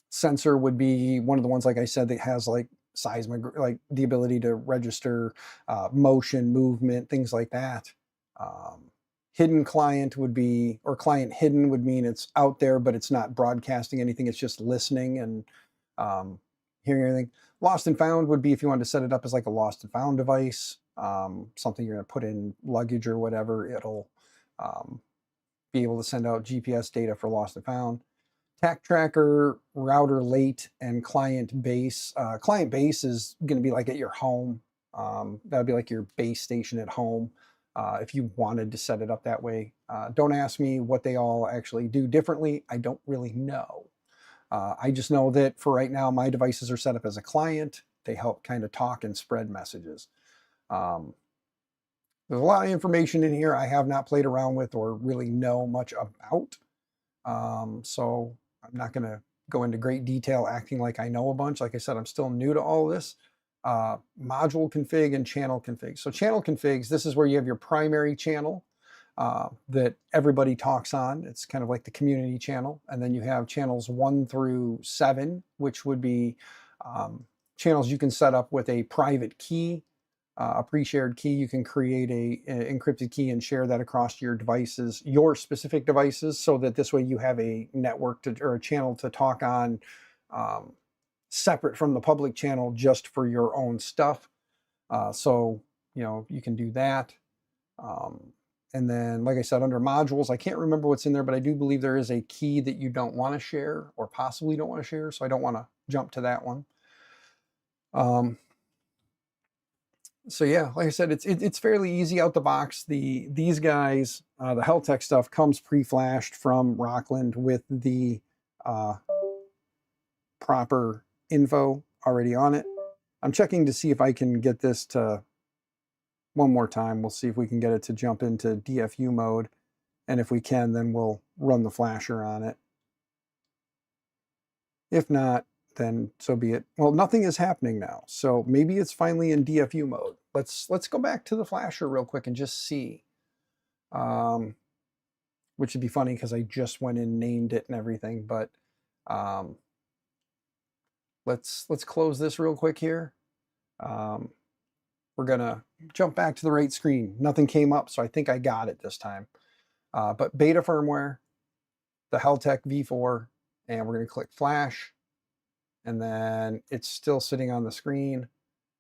Sensor would be one of the ones, like I said, that has like seismic, like the ability to register motion, movement, things like that. Hidden client would be, or client hidden would mean it's out there, but it's not broadcasting anything. It's just listening and hearing anything. Lost and found would be if you wanted to set it up as like a lost and found device, something you're going to put in luggage or whatever, it'll be able to send out GPS data for lost and found. TAC tracker, router late, and client base. Client base is going to be like at your home. That would be like your base station at home if you wanted to set it up that way. Don't ask me what they all actually do differently. I don't really know. I just know that for right now, my devices are set up as a client. They help kind of talk and spread messages. There's a lot of information in here I have not played around with or really know much about. So I'm not going to go into great detail acting like I know a bunch. Like I said, I'm still new to all of this. Module config and channel config. So channel configs, this is where you have your primary channel that everybody talks on. It's kind of like the community channel. And then you have channels 1 through 7, which would be channels you can set up with a private key, a pre-shared key. You can create an encrypted key and share that across your devices, your specific devices, so that this way you have a network or a channel to talk on separate from the public channel just for your own stuff. So, you know, you can do that. And then, like I said, under modules, I can't remember what's in there, but I do believe there is a key that you don't want to share or possibly don't want to share. So I don't want to jump to that one. So yeah, like I said, it's fairly easy out the box. These guys, the Heltec stuff comes pre-flashed from Rokland with the proper info already on it. I'm checking to see if I can get this to, one more time, we'll see if we can get it to jump into DFU mode. And if we can, then we'll run the flasher on it. If not, then so be it. Well, nothing is happening now, so maybe it's finally in DFU mode. Let's go back to the flasher real quick and just see. Which would be funny because I just went and named it and everything, but let's close this real quick here. We're gonna jump back to the right screen. Nothing came up, so I think I got it this time. But beta firmware, the Heltec V4, and we're gonna click flash, and then it's still sitting on the screen,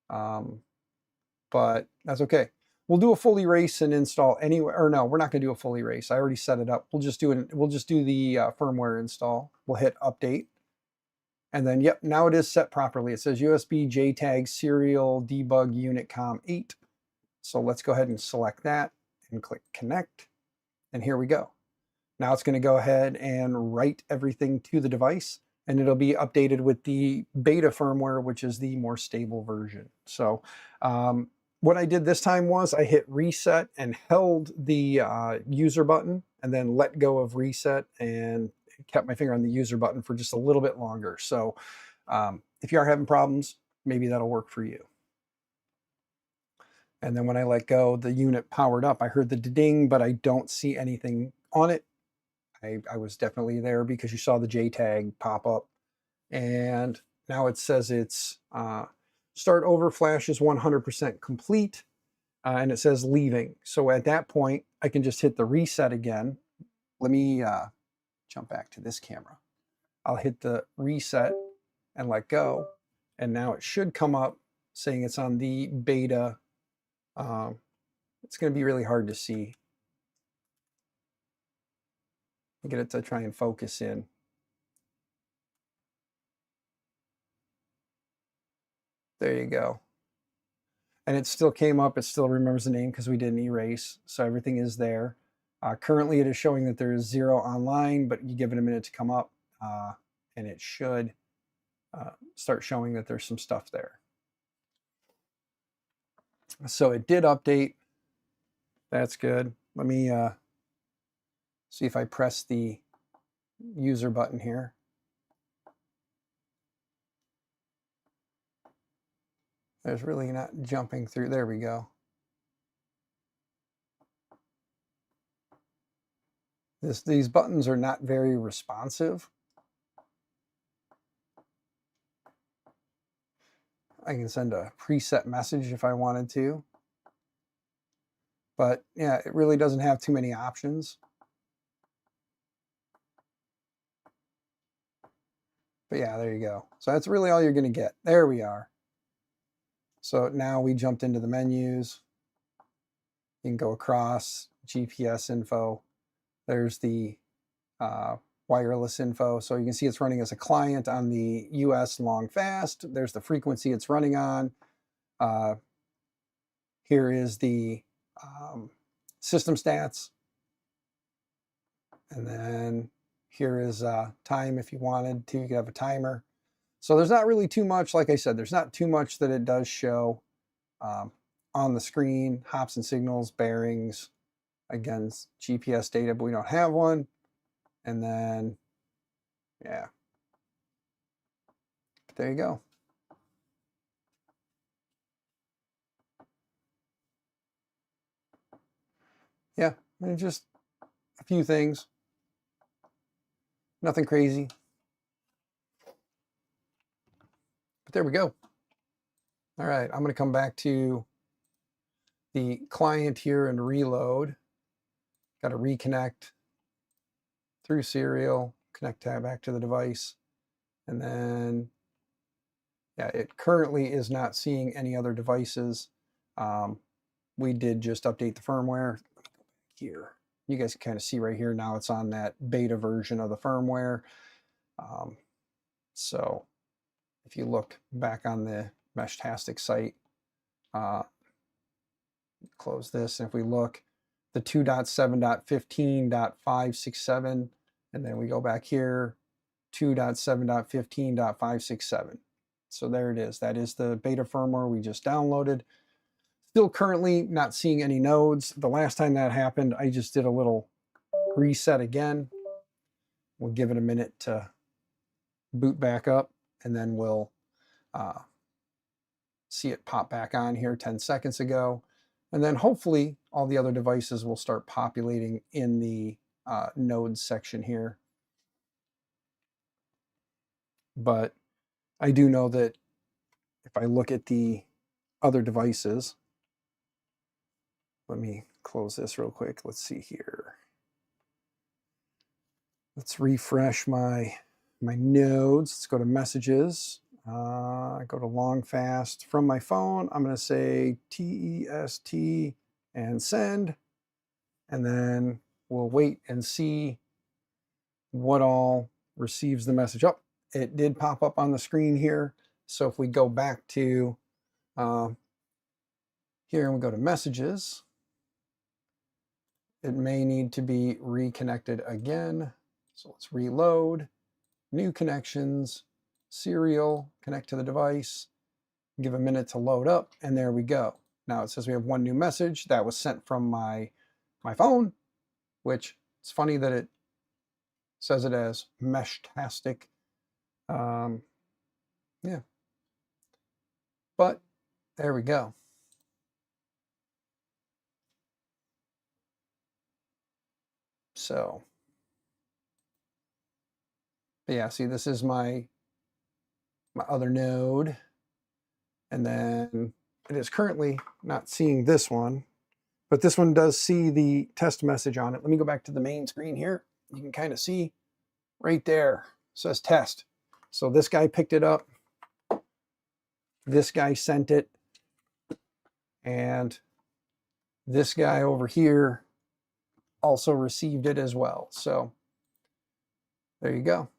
but that's okay. We'll do a full erase and install anyway, or no, we're not gonna do a full erase. I already set it up. We'll just do the firmware install. We'll hit update. And then, yep, now it is set properly. It says USB JTAG serial debug unit COM 8. So let's go ahead and select that and click connect. And here we go. Now it's going to go ahead and write everything to the device, and it'll be updated with the beta firmware, which is the more stable version. So what I did this time was I hit reset and held the user button and then let go of reset and kept my finger on the user button for just a little bit longer. So if you are having problems, maybe that'll work for you. And then when I let go, the unit powered up. I heard the ding, but I don't see anything on it. I was definitely there because you saw the JTAG pop up. And now it says it's start over, flash is 100% complete. And it says leaving. So at that point, I can just hit the reset again. Let me jump back to this camera. I'll hit the reset and let go. And now it should come up saying it's on the beta. It's going to be really hard to see. I'll get it to try and focus in. There you go. And it still came up. It still remembers the name because we didn't erase. So everything is there. Currently, it is showing that there is 0 online, but you give it a minute to come up, and it should start showing that there's some stuff there. So it did update. That's good. Let me see if I press the user button here. There's really not jumping through. There we go. These buttons are not very responsive. I can send a preset message if I wanted to. But yeah, it really doesn't have too many options. But yeah, there you go. So that's really all you're going to get. There we are. So now we jumped into the menus. You can go across GPS info. There's the wireless info. So you can see it's running as a client on the US long fast. There's the frequency it's running on. Here is the system stats. And then here is time if you wanted to. You could have a timer. So there's not really too much. Like I said, there's not too much that it does show on the screen. Hops and signals, bearings, again, GPS data, but we don't have one. And then, yeah, there you go. Yeah, and just a few things. Nothing crazy. But there we go. All right, I'm going to come back to the client here and reload. Got to reconnect through serial, connect tab back to the device. And then, yeah, it currently is not seeing any other devices. We did just update the firmware here. You guys can kind of see right here now it's on that beta version of the firmware. So if you look back on the Meshtastic site, close this, and if we look, the 2.7.15.567, and then we go back here, 2.7.15.567. So there it is. That is the beta firmware we just downloaded. Still currently not seeing any nodes. The last time that happened, I just did a little reset again. We'll give it a minute to boot back up, and then we'll see it pop back on here 10 seconds ago. And then hopefully all the other devices will start populating in the nodes section here. But I do know that if I look at the other devices, let me close this real quick. Let's see here. Let's refresh my nodes. Let's go to messages. Go to long fast from my phone. I'm going to say TEST and send, and then we'll wait and see what all receives the message. Oh, it did pop up on the screen here. So if we go back to here and we go to messages, it may need to be reconnected again. So let's reload, new connections, serial, connect to the device, give a minute to load up, and there we go. Now it says we have one new message that was sent from my phone, which it's funny that it says it as Meshtastic. Yeah, but there we go. So yeah, see, this is my other node, and then it is currently not seeing this one, but this one does see the test message on it. Let me go back to the main screen here. You can kind of see right there, it says test. So this guy picked it up, this guy sent it, and this guy over here also received it as well. So there you go.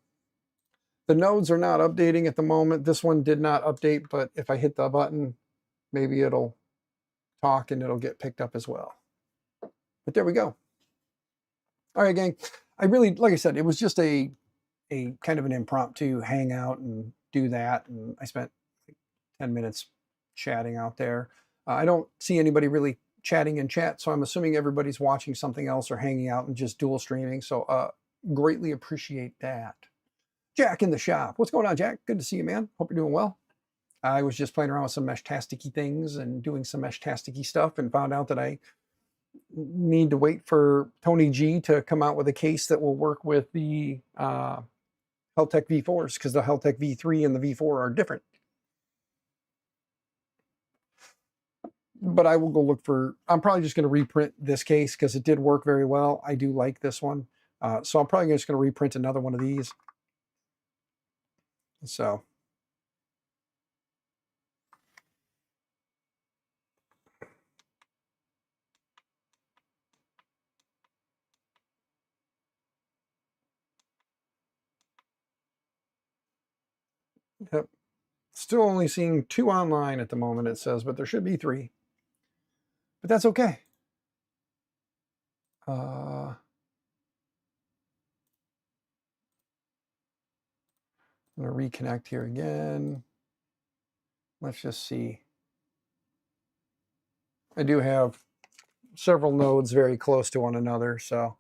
The nodes are not updating at the moment. This one did not update, but if I hit the button, maybe it'll talk and it'll get picked up as well. But there we go. All right, gang. I really, like I said, it was just a kind of an impromptu hangout and do that. And I spent like 10 minutes chatting out there. I don't see anybody really chatting in chat, so I'm assuming everybody's watching something else or hanging out and just dual streaming. So greatly appreciate that. Jack in the shop. What's going on, Jack? Good to see you, man. Hope you're doing well. I was just playing around with some Meshtastic-y things and doing some Meshtastic-y stuff, and found out that I need to wait for Tony G to come out with a case that will work with the Heltec V4s, because the Heltec V3 and the V4 are different. But I will go look for, I'm probably just going to reprint this case because it did work very well. I do like this one. So I'm probably just going to reprint another one of these. So yep. Still only seeing 2 online at the moment, it says, but there should be 3. But that's okay. I'm going to reconnect here again. Let's just see. I do have several nodes very close to one another, so.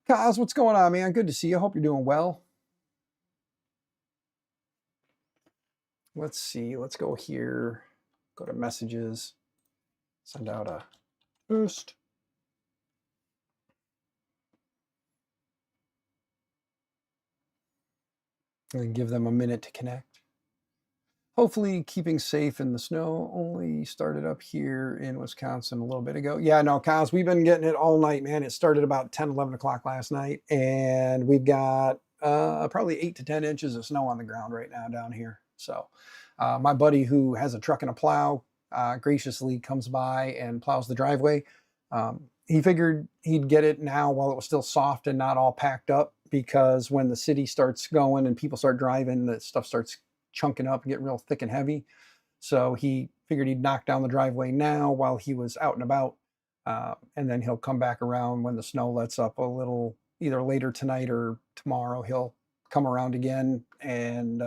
Kaz, what's going on, man? Good to see you. Hope you're doing well. Let's see. Let's go here. Go to messages. Send out a boost. And give them a minute to connect. Hopefully keeping safe in the snow. Only started up here in Wisconsin a little bit ago. Yeah, no, Kaz, we've been getting it all night, man. It started about 10, 11 o'clock last night, and we've got probably 8 to 10 inches of snow on the ground right now down here. So my buddy who has a truck and a plow graciously comes by and plows the driveway. He figured he'd get it now while it was still soft and not all packed up, because when the city starts going and people start driving, the stuff starts chunking up and getting real thick and heavy. So he figured he'd knock down the driveway now while he was out and about. And then he'll come back around when the snow lets up a little, either later tonight or tomorrow. He'll come around again and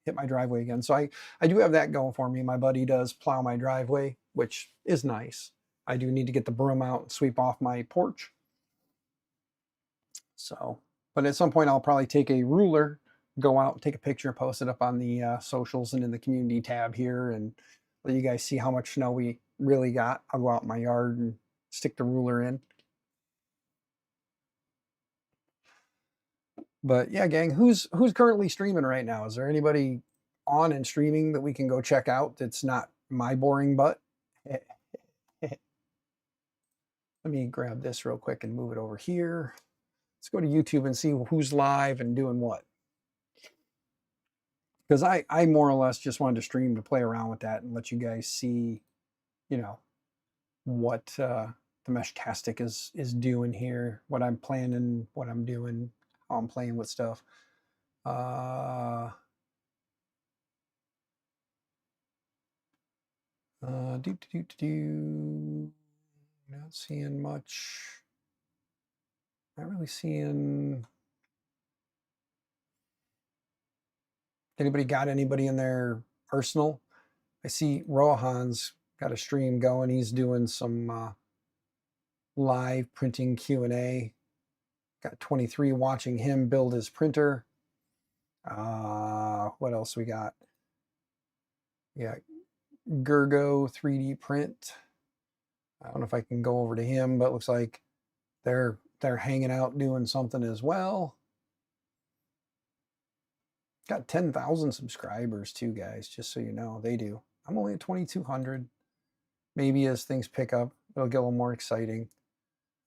hit my driveway again. So I do have that going for me. My buddy does plow my driveway, which is nice. I do need to get the broom out and sweep off my porch. So, but at some point I'll probably take a ruler, go out and take a picture, post it up on the socials and in the community tab here, and let you guys see how much snow we really got. I'll go out in my yard and stick the ruler in. But yeah, gang, who's currently streaming right now? Is there anybody on and streaming that we can go check out that's not my boring butt? Let me grab this real quick and move it over here. Let's go to YouTube and see who's live and doing what. Because I more or less just wanted to stream to play around with that and let you guys see, you know, what the Meshtastic is doing here, what I'm planning, what I'm doing, how I'm playing with stuff. Not seeing much. Not really seeing. Anybody got anybody in their arsenal? I see Rohan's got a stream going. He's doing some live printing Q&A. Got 23 watching him build his printer. What else we got? Yeah, Gergo 3D print. I don't know if I can go over to him, but it looks like they're hanging out doing something as well. Got 10,000 subscribers too, guys, just so you know. They do. I'm only at 2,200. Maybe as things pick up, it'll get a little more exciting.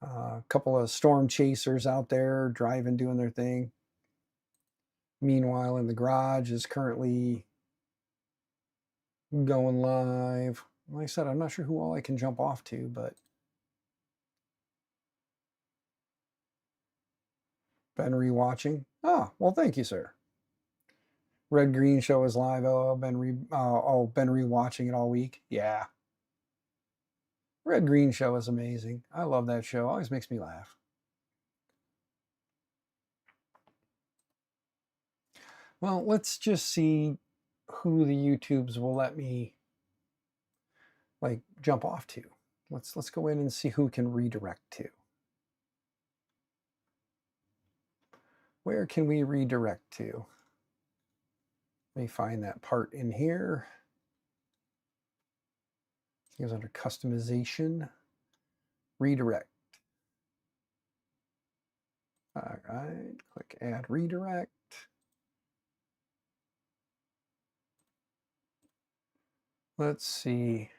A couple of storm chasers out there driving, doing their thing. Meanwhile, in the garage is currently going live. Like I said, I'm not sure who all I can jump off to, but Ben rewatching. Ah, well, thank you, sir. Red Green Show is live. Oh, Ben rewatching it all week. Yeah. Red Green Show is amazing. I love that show. Always makes me laugh. Well, let's just see who the YouTubes will let me like jump off to. Let's go in and see who can redirect to. Where can we redirect to? Let me find that part in here. It goes under customization, redirect. All right, click add redirect. Let's see.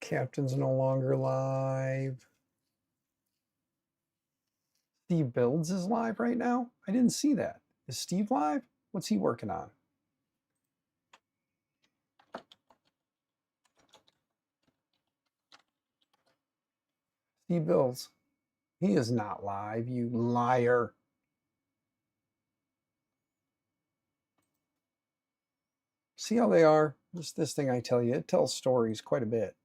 Captain's no longer live. Steve Builds is live right now? I didn't see that. Is Steve live? What's he working on? Steve Builds. He is not live, you liar. See how they are? This thing, I tell you, it tells stories quite a bit.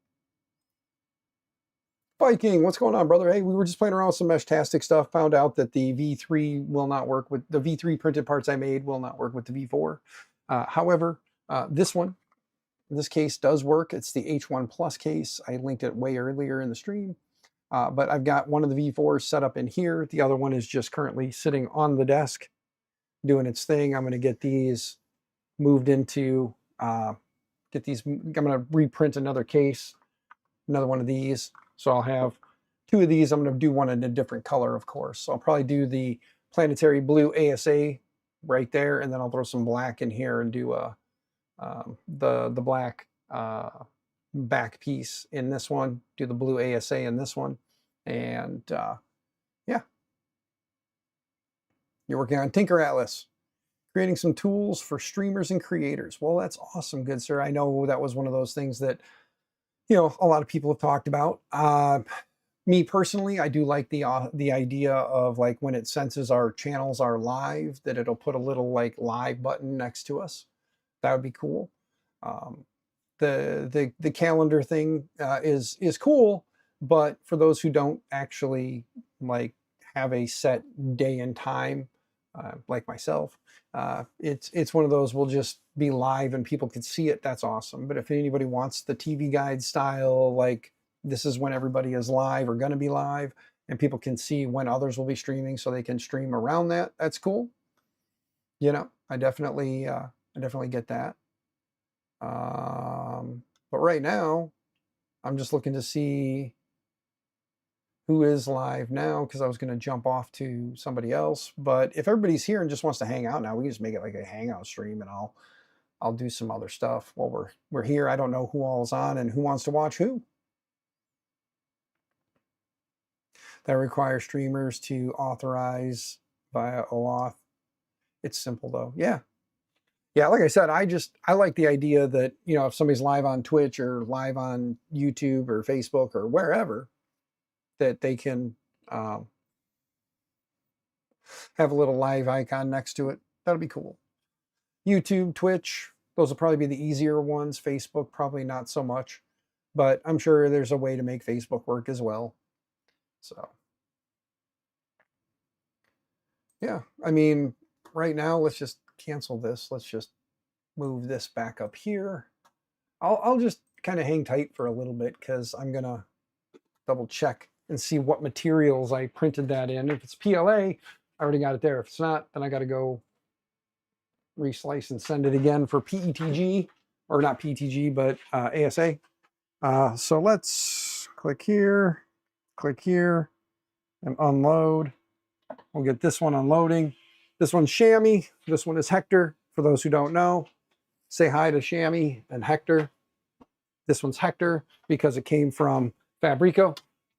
Viking, what's going on, brother? Hey, we were just playing around with some Meshtastic stuff. Found out that the V3 will not work with the V3 printed parts I made will not work with the V4. However, this one, in this case, does work. It's the H1 Plus case. I linked it way earlier in the stream. But I've got one of the V4s set up in here. The other one is just currently sitting on the desk doing its thing. I'm going to get these moved into, I'm going to reprint another case, another one of these. So I'll have two of these. I'm going to do one in a different color, of course. So I'll probably do the planetary blue ASA right there, and then I'll throw some black in here and do the black back piece in this one, do the blue ASA in this one, and yeah. You're working on Tinker Atlas, creating some tools for streamers and creators. Well, that's awesome, good sir. I know that was one of those things that, you know, a lot of people have talked about. Me personally, I do like the idea of like when it senses our channels are live, that it'll put a little like live button next to us. That would be cool. The calendar thing is cool, but for those who don't actually like have a set day and time, like myself, it's one of those, we'll just be live and people can see it. That's awesome. But if anybody wants the TV guide style, like this is when everybody is live or going to be live, and people can see when others will be streaming, so they can stream around that. That's cool. You know, I definitely get that. But right now, I'm just looking to see who is live now, because I was going to jump off to somebody else. But if everybody's here and just wants to hang out now, we can just make it like a hangout stream, and I'll do some other stuff while we're here. I don't know who all is on and who wants to watch who. That requires streamers to authorize via OAuth. It's simple though. Yeah. Yeah, like I said, I like the idea that, you know, if somebody's live on Twitch or live on YouTube or Facebook or wherever, that they can have a little live icon next to it. That'll be cool. YouTube, Twitch, those will probably be the easier ones. Facebook, probably not so much. But I'm sure there's a way to make Facebook work as well. So, yeah, I mean, right now, let's just cancel this. Let's just move this back up here. I'll just kind of hang tight for a little bit, because I'm going to double check and see what materials I printed that in. If it's PLA, I already got it there. If it's not, then I got to go reslice and send it again for PETG, or not PETG, but ASA. So let's click here, and unload. We'll get this one unloading. This one's Chamois. This one is Hector. For those who don't know, say hi to Chamois and Hector. This one's Hector because it came from Fabrico.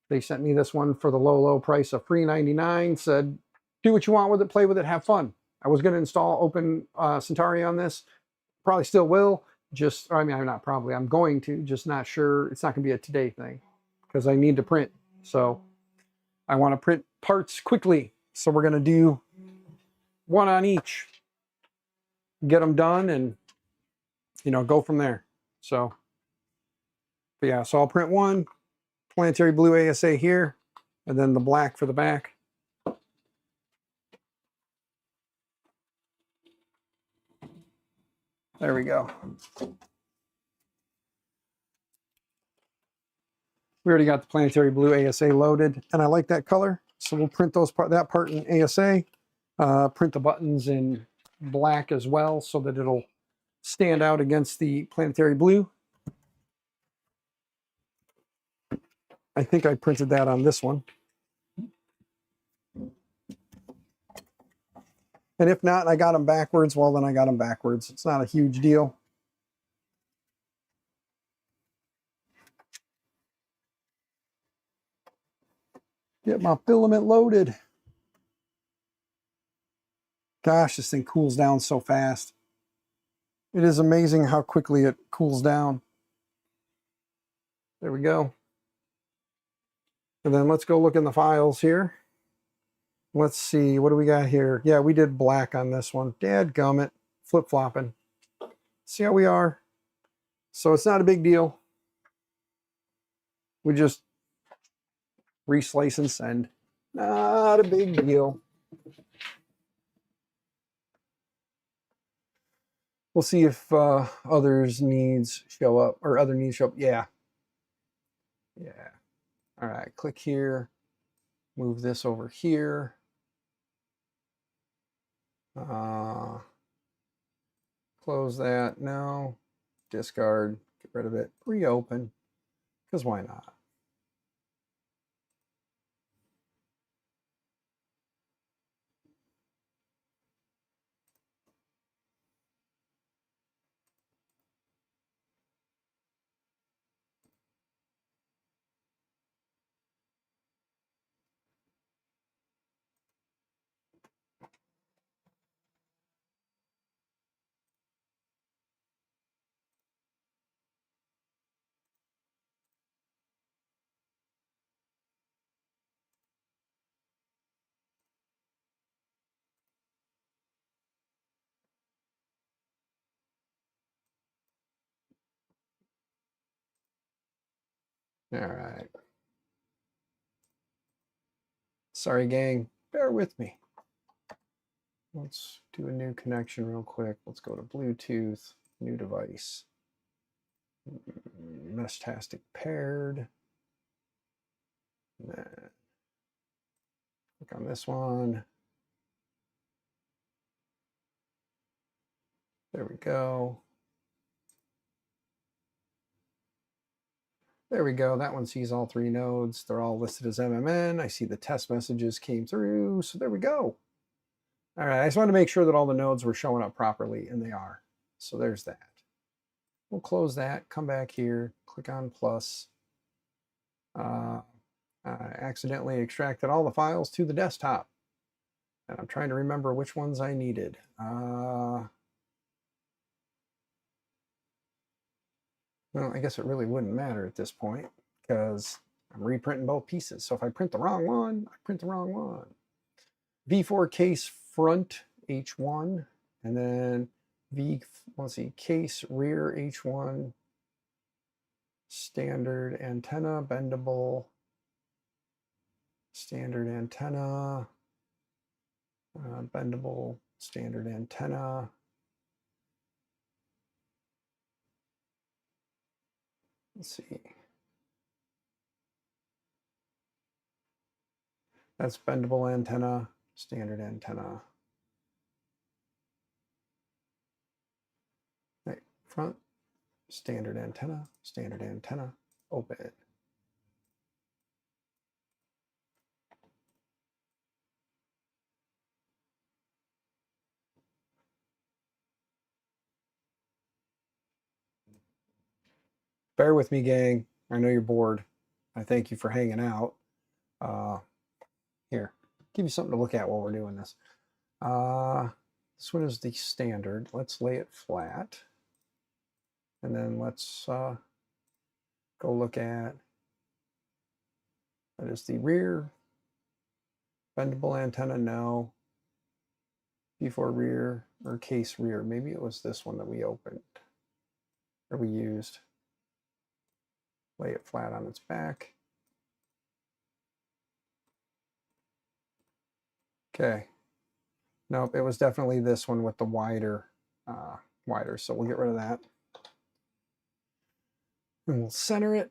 They sent me this one for the low price of $3.99. Said, do what you want with it, play with it, have fun. I was going to install Open Centauri on this. Probably still will. I mean, I'm not probably. I'm going to. Just not sure. It's not going to be a today thing, because I need to print. So I want to print parts quickly. So we're going to do one on each. Get them done and, you know, go from there. So, but yeah, so I'll print one planetary blue ASA here, and then the black for the back. There we go. We already got the planetary blue ASA loaded, and I like that color. So we'll print that part in ASA, print the buttons in black as well, so that it'll stand out against the planetary blue. I think I printed that on this one. And if not, I got them backwards, well, then I got them backwards. It's not a huge deal. Get my filament loaded. Gosh, this thing cools down so fast. It is amazing how quickly it cools down. There we go. And then let's go look in the files here. Let's see, what do we got here? Yeah, we did black on this one. Dadgummit, flip-flopping. See how we are? So it's not a big deal. We just reslice and send. Not a big deal. We'll see if others needs show up, or other needs show up. Yeah. Yeah. All right, click here. Move this over here. Close that. No. Discard. Get rid of it. Reopen. Because why not? All right. Sorry, gang. Bear with me. Let's do a new connection real quick. Let's go to Bluetooth, new device. Meshtastic paired. Click on this one. There we go. There we go. That one sees all 3 nodes. They're all listed as MMN. I see the test messages came through. So there we go. All right. I just wanted to make sure that all the nodes were showing up properly, and they are. So there's that. We'll close that. Come back here. Click on plus. I accidentally extracted all the files to the desktop. And I'm trying to remember which ones I needed. Well, I guess it really wouldn't matter at this point because I'm reprinting both pieces. So if I print the wrong one, I print the wrong one. V4 case front H1, and then case rear H1, standard antenna, bendable, standard antenna, bendable, standard antenna. Let's see. That's bendable antenna, standard antenna. Right, front, standard antenna, open. Bear with me, gang. I know you're bored. I thank you for hanging out. Here, give you something to look at while we're doing this. This one is the standard. Let's lay it flat. And then let's go look at, that is the rear. Bendable antenna, no. V4 rear, or case rear. Maybe it was this one that we opened, or we used. Lay it flat on its back. Okay. Nope, it was definitely this one with the wider, so we'll get rid of that. And we'll center it.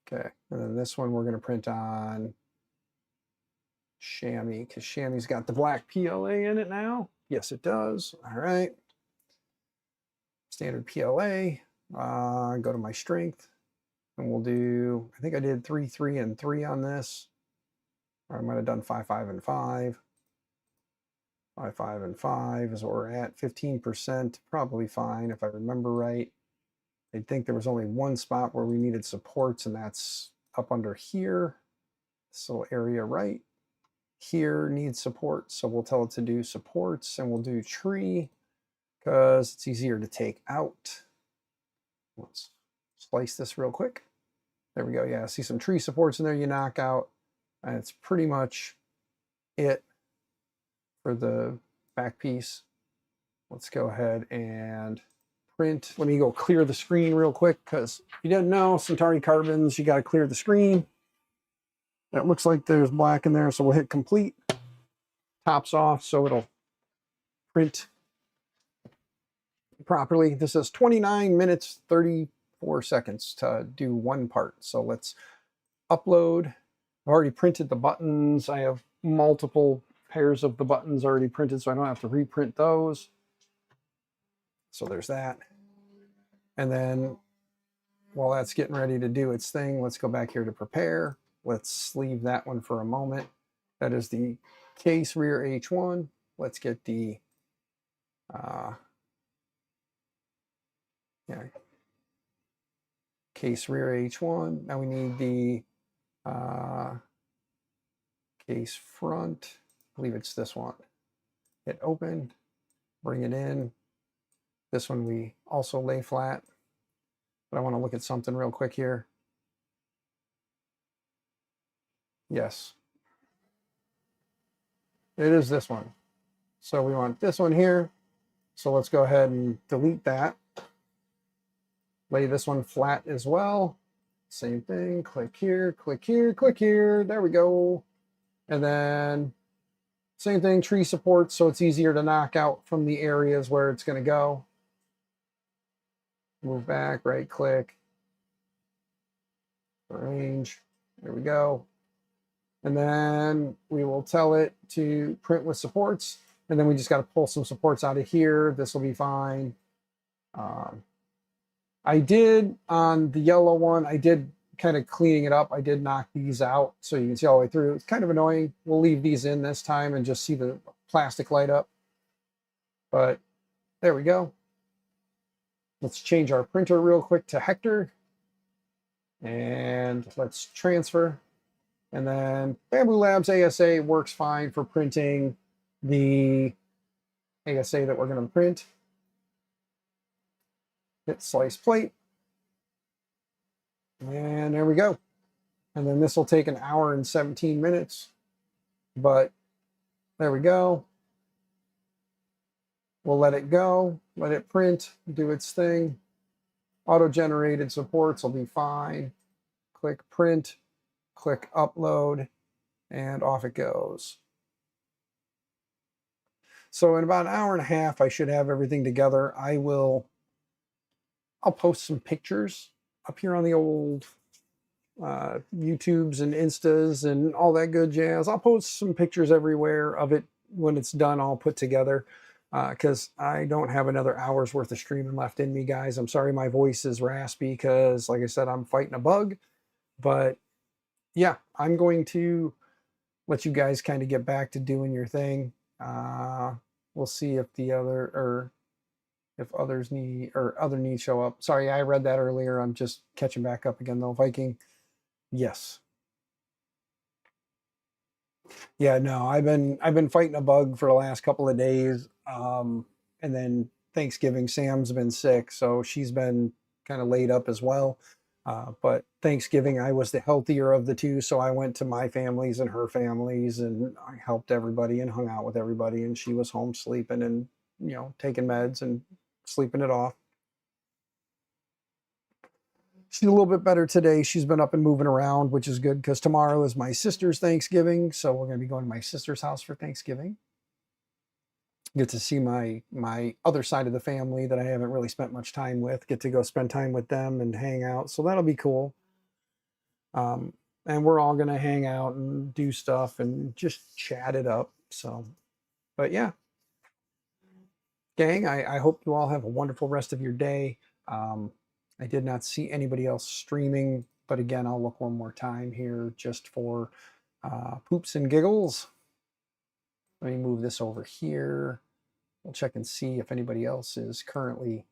Okay, and then this one we're going to print on chamois, because chamois's got the black PLA in it now. Yes, it does. All right. Standard PLA. Go to my strength, and we'll do, I think I did 3, 3, and 3 on this. Or I might have done 5, 5, and 5. 5, 5, and 5 is what we're at. 15%, probably fine if I remember right. I think there was only one spot where we needed supports, and that's up under here. This little area right here needs support, so we'll tell it to do supports, and we'll do tree because it's easier to take out. Let's slice this real quick. There we go. Yeah, see some tree supports in there you knock out. And it's pretty much it for the back piece. Let's go ahead and print. Let me go clear the screen real quick, because if you didn't know, Centauri Carbons, you got to clear the screen. It looks like there's black in there, so we'll hit complete. Tops off, so it'll print properly. This is 29 minutes, 34 seconds to do one part. So let's upload. I've already printed the buttons. I have multiple pairs of the buttons already printed, so I don't have to reprint those. So there's that. And then while that's getting ready to do its thing, let's go back here to prepare. Let's leave that one for a moment. That is the case rear H1. Let's get the case rear H1. Now we need the case front. I believe it's this one. Hit open, bring it in. This one we also lay flat, but I want to look at something real quick here. Yes, it is this one. So we want this one here. So let's go ahead and delete that. Lay this one flat as well. Same thing, click here, click here, click here. There we go. And then same thing, tree support, so it's easier to knock out from the areas where it's going to go. Move back, right click, arrange. There we go. And then we will tell it to print with supports. And then we just got to pull some supports out of here. This will be fine. I did on the yellow one, I did kind of cleaning it up. I did knock these out so you can see all the way through. It's kind of annoying. We'll leave these in this time and just see the plastic light up. But there we go. Let's change our printer real quick to Hector. And let's transfer. And then Bamboo Labs ASA works fine for printing the ASA that we're going to print. Hit slice plate. And there we go. And then this will take an hour and 17 minutes. But there we go. We'll let it go, let it print, do its thing. Auto-generated supports will be fine. Click print, click upload, and off it goes. So in about an hour and a half, I should have everything together. I'll post some pictures up here on the old YouTubes and Instas and all that good jazz. I'll post some pictures everywhere of it when it's done, all put together. Because I don't have another hour's worth of streaming left in me, guys. I'm sorry my voice is raspy because, like I said, I'm fighting a bug. But yeah, I'm going to let you guys kind of get back to doing your thing. We'll see if if others need or other needs show up. Sorry, I read that earlier. I'm just catching back up again though. Viking, yes. Yeah, no, I've been fighting a bug for the last couple of days. And then Thanksgiving, Sam's been sick, so she's been kind of laid up as well. But Thanksgiving, I was the healthier of the two, so I went to my families and her families, and I helped everybody and hung out with everybody, and she was home sleeping and, you know, taking meds and sleeping it off. She's a little bit better today. She's been up and moving around, which is good because tomorrow is my sister's Thanksgiving, so we're going to be going to my sister's house for Thanksgiving. Get to see my other side of the family that I haven't really spent much time with. Get to go spend time with them and hang out. So that'll be cool. And we're all going to hang out and do stuff and just chat it up. So, but yeah. Gang, I hope you all have a wonderful rest of your day. I did not see anybody else streaming, but again, I'll look one more time here just for poops and giggles. Let me move this over here. We'll check and see if anybody else is currently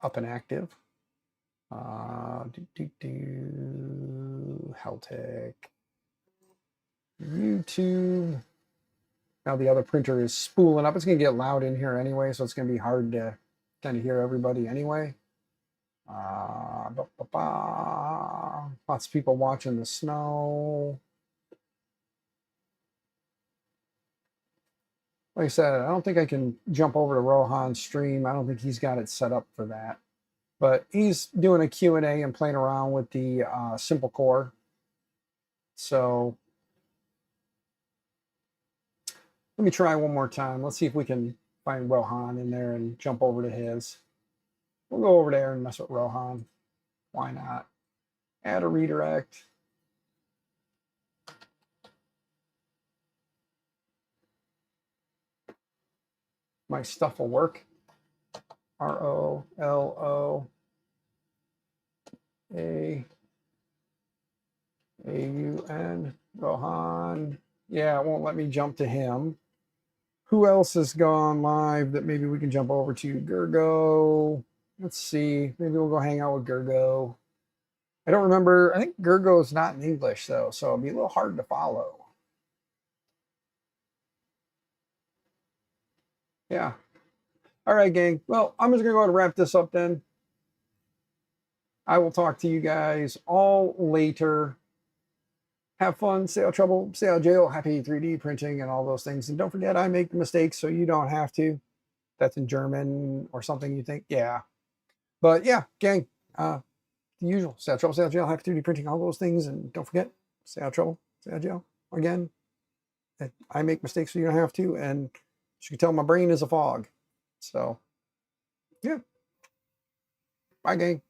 up and active. Heltec, YouTube. Now the other printer is spooling up. It's going to get loud in here anyway, so it's going to be hard to kind of hear everybody anyway. Lots of people watching the snow. Like I said, I don't think I can jump over to Rohan's stream. I don't think he's got it set up for that. But he's doing a Q&A and playing around with the Simple Core. So let me try one more time. Let's see if we can find Rohan in there and jump over to his. We'll go over there and mess with Rohan. Why not? Add a redirect. My stuff will work. ROLOAAUN. Rohan. Yeah, it won't let me jump to him. Who else has gone live that maybe we can jump over to? Gergo. Let's see. Maybe we'll go hang out with Gergo. I don't remember. I think Gergo is not in English, though, so it'll be a little hard to follow. Yeah. All right, gang. Well, I'm just going to go ahead and wrap this up then. I will talk to you guys all later. Have fun, stay out of trouble, stay out of jail, happy 3D printing and all those things. And don't forget, I make mistakes, so you don't have to. That's in German or something you think, yeah. But yeah, gang, the usual. Stay out of trouble, stay out of jail, happy 3D printing, all those things. And don't forget, stay out of trouble, stay out of jail. Again, I make mistakes so you don't have to. And as you can tell, my brain is a fog. So, yeah. Bye, gang.